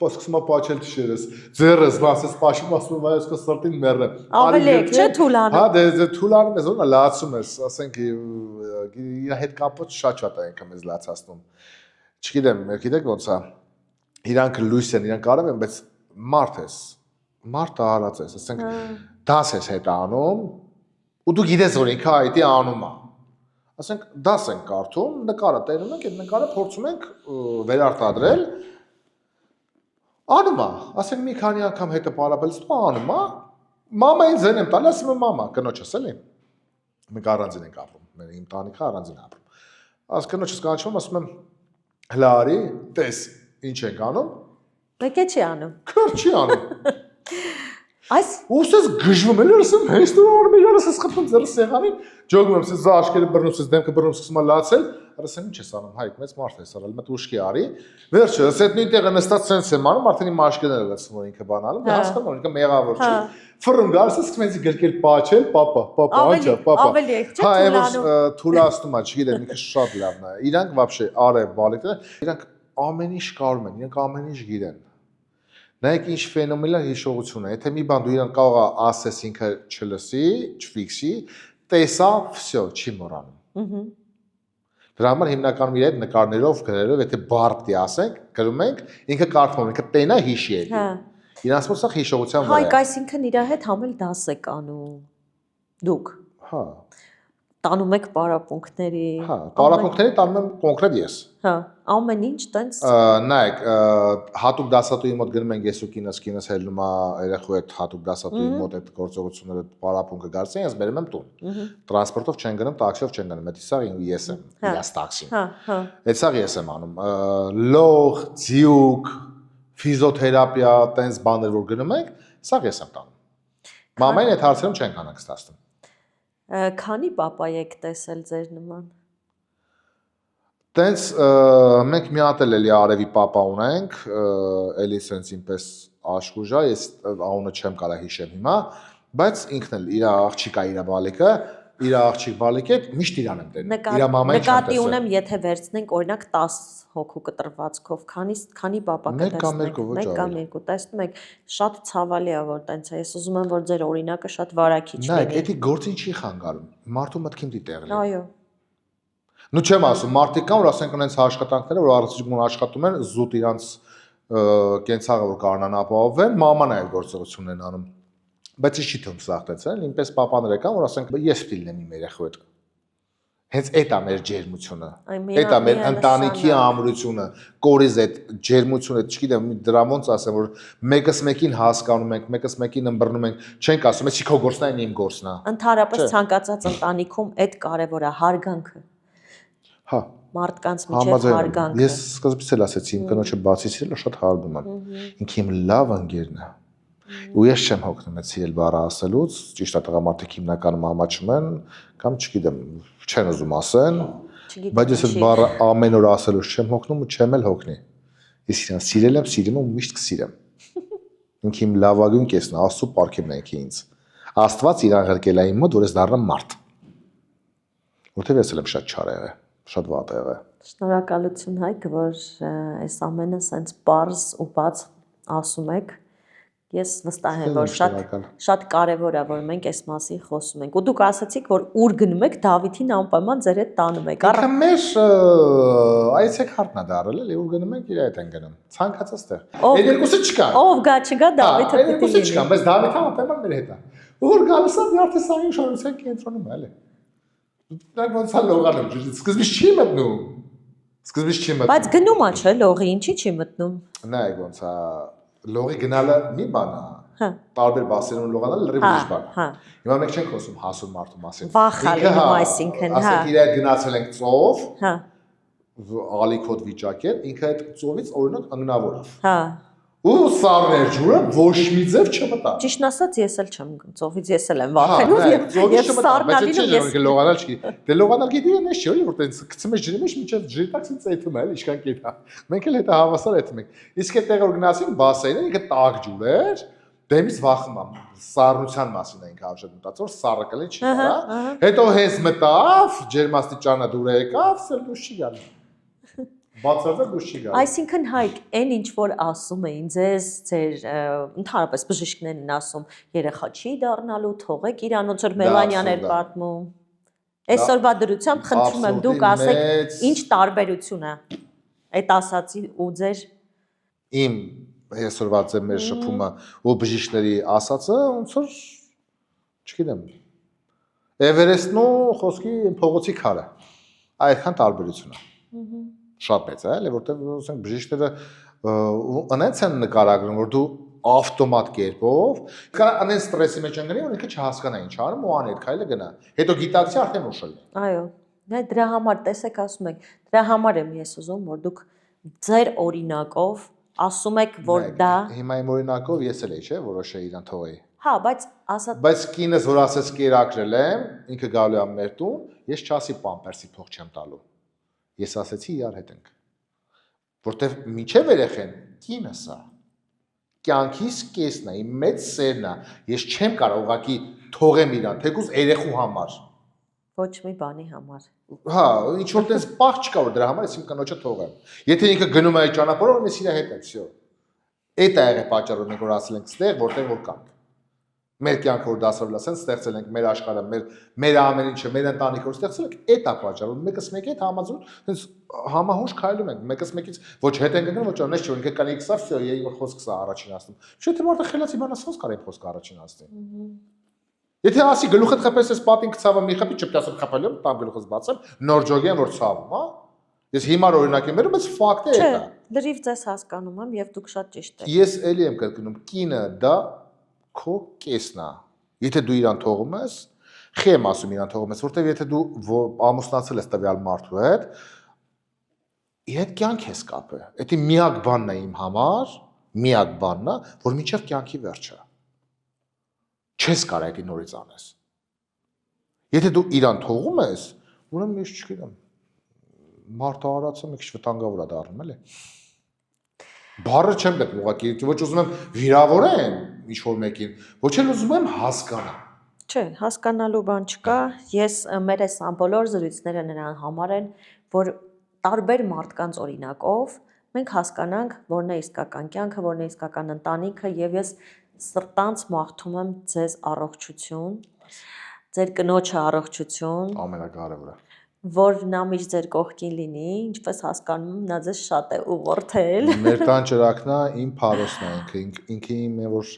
Պոսկսմա պաչել տիշերս, ձերս, մասես պաշում ասում վայ ոսկե սրտին մեռնեմ։ Ավելի եք չէ թուլանում։ Հա դե թուլանում ես, ոնա լացում ես, ասենք իր հետ կապված շատ է ինքը մեզ լացացնում։ Չգիտեմ, գիտեք ոնց է։ Իրանք լույս են, իրանք արև են, բայց մարդ ես։ Մարդը արած ես, ասենք դաս ես հետ անում, ու դու գիտես որ ինքը այդի անում է։ Ասենք դաս ենք կարդում, նկարը տենում ենք, այդ նկարը փորձում ենք վերարտադրել Անում է, ասենք մի քանի անգամ հետը պարապելս դու անում է, մամային ձեն եմ տալի, ասում եմ մամա, կնոջս էլի, մենք առանձին ենք ապրում, մեր իմ տանիքը առանձին է ապրում, աս կնոջս կանչում, ասում եմ հլարի, տես, ինչ ենք անում, Մեկը չի անում, քր չի անում, Այս Ուսես գժվում էլ ասեմ, հենց դու արում ես ասես խփում ձեռս սեղանին, ջոգում եմ, ասես աշկերը բռնում, ասես դեմքը բռնում, սկսում եմ լացել, ասեմ ինչ ես անում, հայք մեծ մարդ ես արել, մտ ուշքի արի։ Վերջը, ասես այդ նույն տեղը նստած սենց եմ անում, արդեն իմ աշկերն էլ ասում որ ինքը բանալու, դա հասկանում եմ, ինքը մեղավոր չի։ Ֆռում գալիս ես սկսում ես գրկել պաչել, պապա, անջա, պապա։ Ավելի է, չէ՞ Հա, թուլանում։ այո, թուլացնում է, չգիտեմ, ինքը շատ լավն է։ Իրանք вообще արև բալիկները, իրանք ամեն ինչ կարում են, իրանք ամեն ինչ գիտեն։ Նայեք ինչ ֆենոմենալ հիշողություն է։ Եթե մի բան դու իրան կարող է ասես ինքը չլսի, չֆիքսի, տեսա, всё, չի մոռանում։ Դրա համար հիմնականում իր այդ նկարներով, գրերով, եթե բառ պիտի ասենք, գրում ենք, ինքը կարդում, ինքը տենա հիշի է։ Հա։ Իրանց մոտ սա հիշողության վրա է։ Հայք այսինքն իր հետ համել դաս եք անում։ Դուք Հա։ տանում եք պարապմունքների։ Հա, պարապմունքների տանում եմ կոնկրետ ես։ Հա, ամեն ինչ տենց Նայեք, հատուկ դասատուի մոտ գնում ենք ես ու կինս հելնում է երեխու հետ հատուկ դասատուի մոտ այդ գործողությունները պարապմունքը գարցեն, ես բերում եմ տուն։ Տրանսպորտով չեն գնում, տաքսիով չեն գնում, դա սա ես եմ, իրաց տաքսին։ Հա, հա։ Այդ սա ես եմ անում։ Լող, ձիուկ, ֆիզիոթերապիա, տենց բաներ որ գնում ենք, սա ես եմ տանում։ Մամային այդ հարցերում չեն կանանք ստացվում։ Քանի պապա եք տեսել ձեր նման։ Տենց մենք մի հատ էլ էլի արևի պապա ունենք, էլի սենց ինպես աշխուժա, ես անունը չեմ կարա հիշեմ հիմա, բայց ինքն էլ իր աղջիկա իր բալիկը, իր աղջիկ բալիկը միշտ իրան եմ տենում։ Իր մամային չեմ Նկատի տեսել։ ունեմ, եթե վերցնենք օրինակ 10 հոգու կտրվածքով, քանի պապա Մեկ կամ կտեսնենք։ երկու, ոչ Մեկ կամ ավելի։ երկու, տեսնում եք, շատ ցավալի է որ տենց է։ Ես ուզում եմ որ ձեր օրինակը շատ վարակիչ Նայեք, լինի։ դա գործին չի խանգարում։ Մարդու մտքին դի տեղ լինի։ Այո։ Նու չեմ ասում, մարդիկ կան, որ ասենք ունեն աշխատանքները, որ առանցիկում աշխատում են, զուտ իրանց կենցաղը որ կարողանան ապահովեն, մաման է այդ գործողությունն են անում։ Բայց չի թվում սաղտեցել, ինպես պապաներ կան, որ ասենք ես պիտի լինեմ իմ երեխու հետ։ Հենց այդ է մեր ջերմությունը։ Այդ է մեր ընտանիքի ամրությունը, կորիզ այդ ջերմությունը, չգիտեմ, դրա ոնց ասեմ, որ մեկս մեկին հասկանում ենք, մեկս մեկին ըմբռնում ենք, չենք ասում, էսի քո գործն է, իմ գործն է։ Ընդհանրապես ցանկացած ընտանիքում այդ կարևոր է հարգանքը։ Հա։ Մարդկանց միջև հարգանքը։ Ես սկզբից էլ ասեցի, իմ կնոջը բացի շատ հարգում եմ։ Ինքը իմ լավ ընկերն է։ Ու ես չեմ հոգնում այդ սիրել բառը ասելուց, ճիշտ է տղամարդիկ հիմնականում ամաչում են կամ չգիտեմ, չեն ուզում ասեն, բայց ես այդ բառը ամեն օր ասելուց չեմ հոգնում ու չեմ էլ հոգնի։ Ես իրան սիրել եմ, սիրում ու միշտ կսիրեմ։ Ինքը իմ լավագույն կեսն է, Աստծո պարգևն է ինձ։ Աստված իրան ղրկել է իմ մոտ, որ ես դառնամ մարդ։ Որտեւ ես էլ եմ շատ չար եղել, շատ վատ եղել։ Շնորհակալություն Հայկ, որ այս ամենը սենց པարզ ու բաց ասում եք։ Ես վստահ եմ, որ շատ կարևոր է, որ մենք այս մասին խոսում ենք։ Ու դուք ասացիք, որ ուր գնում եք, Դավիթին անպայման ձեր հետ տանում եք։ Ինքը մեր այցեքարտն է դարել, էլի ուր գնում ենք իր հետ են գնում։ Ցանկացած տեղ։ Այդ երկուսը չկան։ Ով գա չգա Դավիթը Այդ երկուսը չկան, բայց Դավիթը անպայման մեր հետ է։ Ուր գալիս է մի արդեն սային շարունցեն կենտրոնում է, էլի։ Դա ոնց է լողանում, սկզբից չի մտնում։ Սկզբից չի մտնում։ Բայց գնում է, չէ՞, լողի, ինչի՞ չի մտնում։ Նայեք ոնց է լողի գնալը մի բան է։ Հա։ Տարբեր բասերում լողանալը լրիվ ուրիշ բան է։ Հա։ Հիմա մենք չենք խոսում հասուն մարդու մասին։ Վախ է լինում, այսինքն, հա։ Ասենք իր հետ գնացել ենք ծով, Հա։ ալիքոտ վիճակել, ինքը այդ ծովից օրինակ անգնավոր է։ Հա։ Ու սառներ ջուրը ոչ մի ձև չմտա։ Ճիշտն ասած ես էլ չեմ ծովից ես էլ եմ վախենում եւ սառնալին ես լողանալ չի։ Դե լողանալ գիտի ես չի, որ տենց գցում ես ջրի մեջ միջև ջրի տակսին ծեյթում է, ինչքան կետա։ Մենք էլ հետո հավասար էթում ենք։ Իսկ այդ տեղը որ գնացին բասեինը, ինքը տակ ջուր էր, դեմից վախում եմ։ Սառնության մասին ենք ավշետ մտածում, որ սառը կլի չի կարա։ Հետո հենց մտավ, ջերմաստիճանը դուր եկավ, սել դուր չի գալի։ Բացարձակ դուր չի գալի։ Այսինքն Հայկ, այն ինչ որ ասում էին ձեզ, ձեր ընդհանրապես բժիշկներն են ասում, երեխա չի դառնալու, թողեք իրանոց որ Մելանյան էր պատմում։ Այսօրվա դրությամբ խնդրում եմ դուք ասեք, ինչ տարբերություն է այդ ասացի ու ձեր իմ այսօրվա ձեր մեր շփումը ու բժիշկների ասածը ոնց որ չգիտեմ Էվերեստն ու խոսքի փողոցի քարը այդքան տարբերություն է շատ մեծ է, էլի որտեղ ասենք բժիշկները անենց են նկարագրում, որ դու ավտոմատ կերպով կարող անեն ստրեսի մեջ ընկնի, որ ինքը չհասկանա ինչ անում ու անի այդ քայլը գնա։ Հետո գիտակցի արդեն ուշ է։ Այո, դրա համար տեսեք ասում եք, դրա համար եմ ես ուզում, որ դուք ձեր օրինակով ասում եք, որ դա հիմա իմ օրինակով ես էլ էի, չէ, որոշեի իրան թողեի։ Հա, բայց կինս որ ասես կերակրել եմ, ինքը գալու է մեր տուն, ես չասի պամպերսի փող չեմ տալու։ Ես ասեցի իրար հետ ենք։ Որտեվ մինչև երեխեն կինս է։ Կյանքիս կեսն է, իմ մեծ սերն է։ Ես չեմ կարող ուղղակի թողեմ իրան, թեկուզ երեխու համար։ Ոչ մի բանի համար։ Հա, ինչ որ տես պահ չկա որ դրա համար ես իմ կնոջը թողեմ։ Եթե ինքը գնում է այդ ճանապարհով, ես իր հետ եմ, всё։ Էդ է եղել պատճառը, մենք որ ասել ենք ստեղ, որտեղ որ կանք։ Մեր կյանքը որ դասավորել ասեն, ստեղծել ենք մեր աշխարհը, մեր ամեն ինչը, մեր ընտանիքը որ ստեղծել ենք, էդ է պատճառը։ Մեկս մեկի հետ համաձայն, հենց համահունչ քայլում ենք, մեկս մեկից ոչ հետ ենք գնում, ոչ անես չէ, ինքը կանի կսա, всё, ես իմ խոսքս առաջին ասում։ Չէ՞ թե մարդը խելացի բան ասած կարի խոսքը առաջին ասի։ Եթե ասի գլուխդ խփես, ես պատին կցավը մի խփի չպտասով խփել եմ, տամ գլուխս բացեմ, նոր ջոգեն որ ցավում, հա։ Ես հիմար օրինակ եմ վերում, բայց ֆակտ է դա։ Չէ, լրիվ ձեզ հասկանում եմ եւ դուք շատ ճիշտ եք։ Ես էլի եմ կրկնում, կինը դա քո կեսն է։ Եթե դու իրան թողում ես, խեմ ասում իրան թողում ես, որտեվ եթե դու ամուսնացել ես տվյալ մարդու հետ, իր հետ կյանք ես կապը։ Դա միակ բանն է իմ համար, միակ բանն է, որ մինչև կյանքի վերջը։ Չես կարող դա նորից անես։ Եթե դու իրան թողում ես, ուրեմն ես չգիտեմ, մարդահարացը մի քիչ վտանգավոր է դառնում, էլի։ Բառը չեմ գտնում, ուղղակի ոչ ուզում եմ վիրավորեմ ինչ-որ մեկին, ոչ էլ ուզում եմ հասկանալ։ Չէ, հասկանալու բան չկա։ Ես մեր այս ամբողջ զրույցները նրան համար են, որ տարբեր մարդկանց օրինակով մենք հասկանանք, որն է իսկական կյանքը, որն է իսկական ընտանիքը, եւ ես սրտանց մաղթում եմ ձեզ առողջություն, ձեր կնոջը առողջություն, Ամենակարևորը։ որ նա միշտ ձեր կողքին լինի, ինչպես հասկանում եմ, նա ձեզ շատ է ուղղորդել։ Մեր տան ճրակն է, իմ փարոսն է, ինքը իմ որ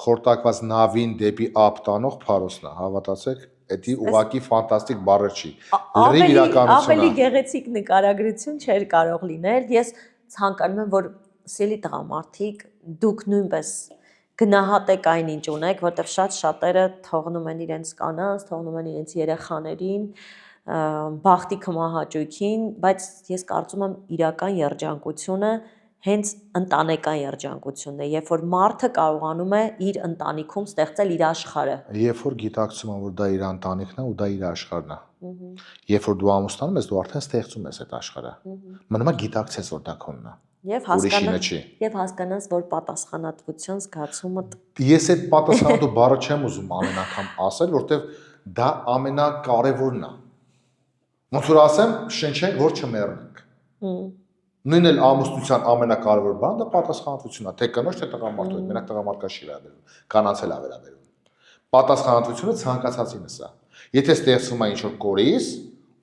խորտակված նավին դեպի ափ տանող փարոսն է, հավատացեք, դա ուղղակի ֆանտաստիկ բառը չի։ Լրիվ իրականություն է։ Ավելի գեղեցիկ նկարագրություն չէր կարող լինել։ Ես ցանկանում եմ, որ սիրելի տղամարդիկ, դուք նույնպես գնահատեք այնինչ ունեք, որտեղ շատ շատերը թողնում են իրենց կանանց, թողնում են իրենց երեխաներին, բախտի կմահաճույքին, բայց ես կարծում եմ իրական երջանկությունը հենց ընտանեկան երջանկությունն է, երբ որ մարդը կարողանում է իր ընտանիքում ստեղծել իր աշխարհը։ Երբ որ գիտակցում եմ, որ դա իր ընտանիքն է ու դա իր աշխարհն է։ Երբ որ դու ամուսնանում ես, դու արդեն ստեղծում ես այդ աշխարհը։ Մնում է գիտակցես, որ դա քոնն է։ Եվ հասկանաս, որ պատասխանատվության զգացումը ես այդ պատասխանատու բառը չեմ ուզում ամեն անգամ ասել, որտեվ դա ամենակարևորն է։ Ոնց որ ասեմ, շնչենք, որ չմեռնենք։ Նույնն էլ ամուսնության ամենակարևոր բանը դա պատասխանատվությունն է, թե կնոջ, թե տղամարդու հետ, մենակ տղամարդկա չի վերաբերվում, կանանցել է վերաբերվում։ Պատասխանատվությունը ցանկացածինս է։ Եթե ստեղծվում է ինչ-որ կորիզ,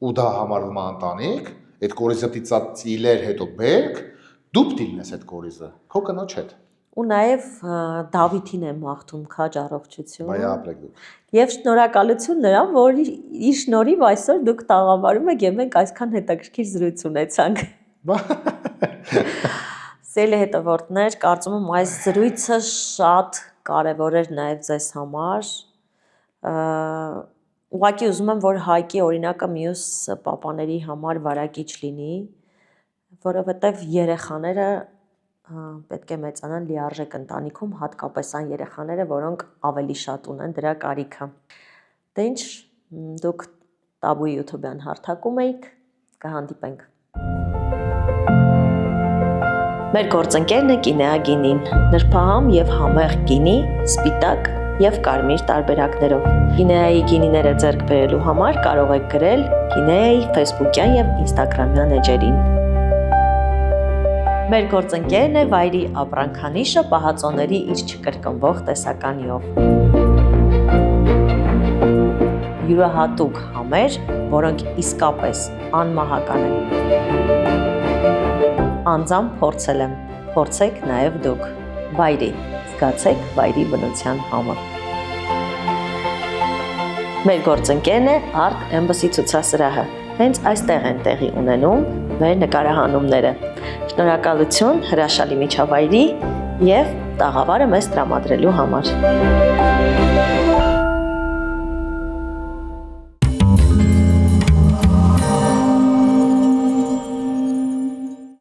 ու դա համարվում է ընտանիք, այդ կորիզը դիցած ծիլեր հետո բերք, դու պիտի լինես այդ կորիզը, քո կնոջ հետ։ Ու նաև Դավիթին եմ մաղթում քաջ առողջություն։ Բայ ապրեք դուք։ Եվ շնորհակալություն նրան, որ իր շնորհիվ այսօր դուք տաղավարում եք եւ մենք այսքան հետաքրքիր զրույց ունեցանք։ Սիրելի հետևորդներ, կարծում եմ այս զրույցը շատ կարևոր էր նաև ձեզ համար։ Ուղղակի ուզում եմ, որ Հայկի օրինակը մյուս պապաների համար վարակիչ լինի, որովհետև երեխաները պետք է մեծանան լիարժեք ընտանիքում, հատկապես այն երեխաները, որոնք ավելի շատ ունեն դրա կարիքը։ Դե ինչ, դուք Տաբուի YouTube-յան հարթակում եք, կհանդիպենք։ Մեր գործընկերն է Կինեա գինին, նրբահամ եւ համեղ գինի, սպիտակ եւ կարմիր տարբերակներով։ Կինեայի գինիները ձեռք բերելու համար կարող եք գրել Կինեայի Facebook-յան եւ Instagram-յան էջերին։ Մեր գործընկերն է Վայրի ապրանքանիշը պահածոների իր չկրկնվող տեսականիով։ Յուրահատուկ համեր, որոնք իսկապես անմահական են։ Անձամբ փորձել եմ, փորձեք նաև դուք։ Վայրի, զգացեք վայրի բնության համը։ Մեր գործընկերն է Art Embassy ցուցասրահը։ Հենց այստեղ են տեղի ունենում մեր նկարահանումները։ Շնորհակալություն հրաշալի միջավայրի եւ տաղավարը մեզ տրամադրելու համար։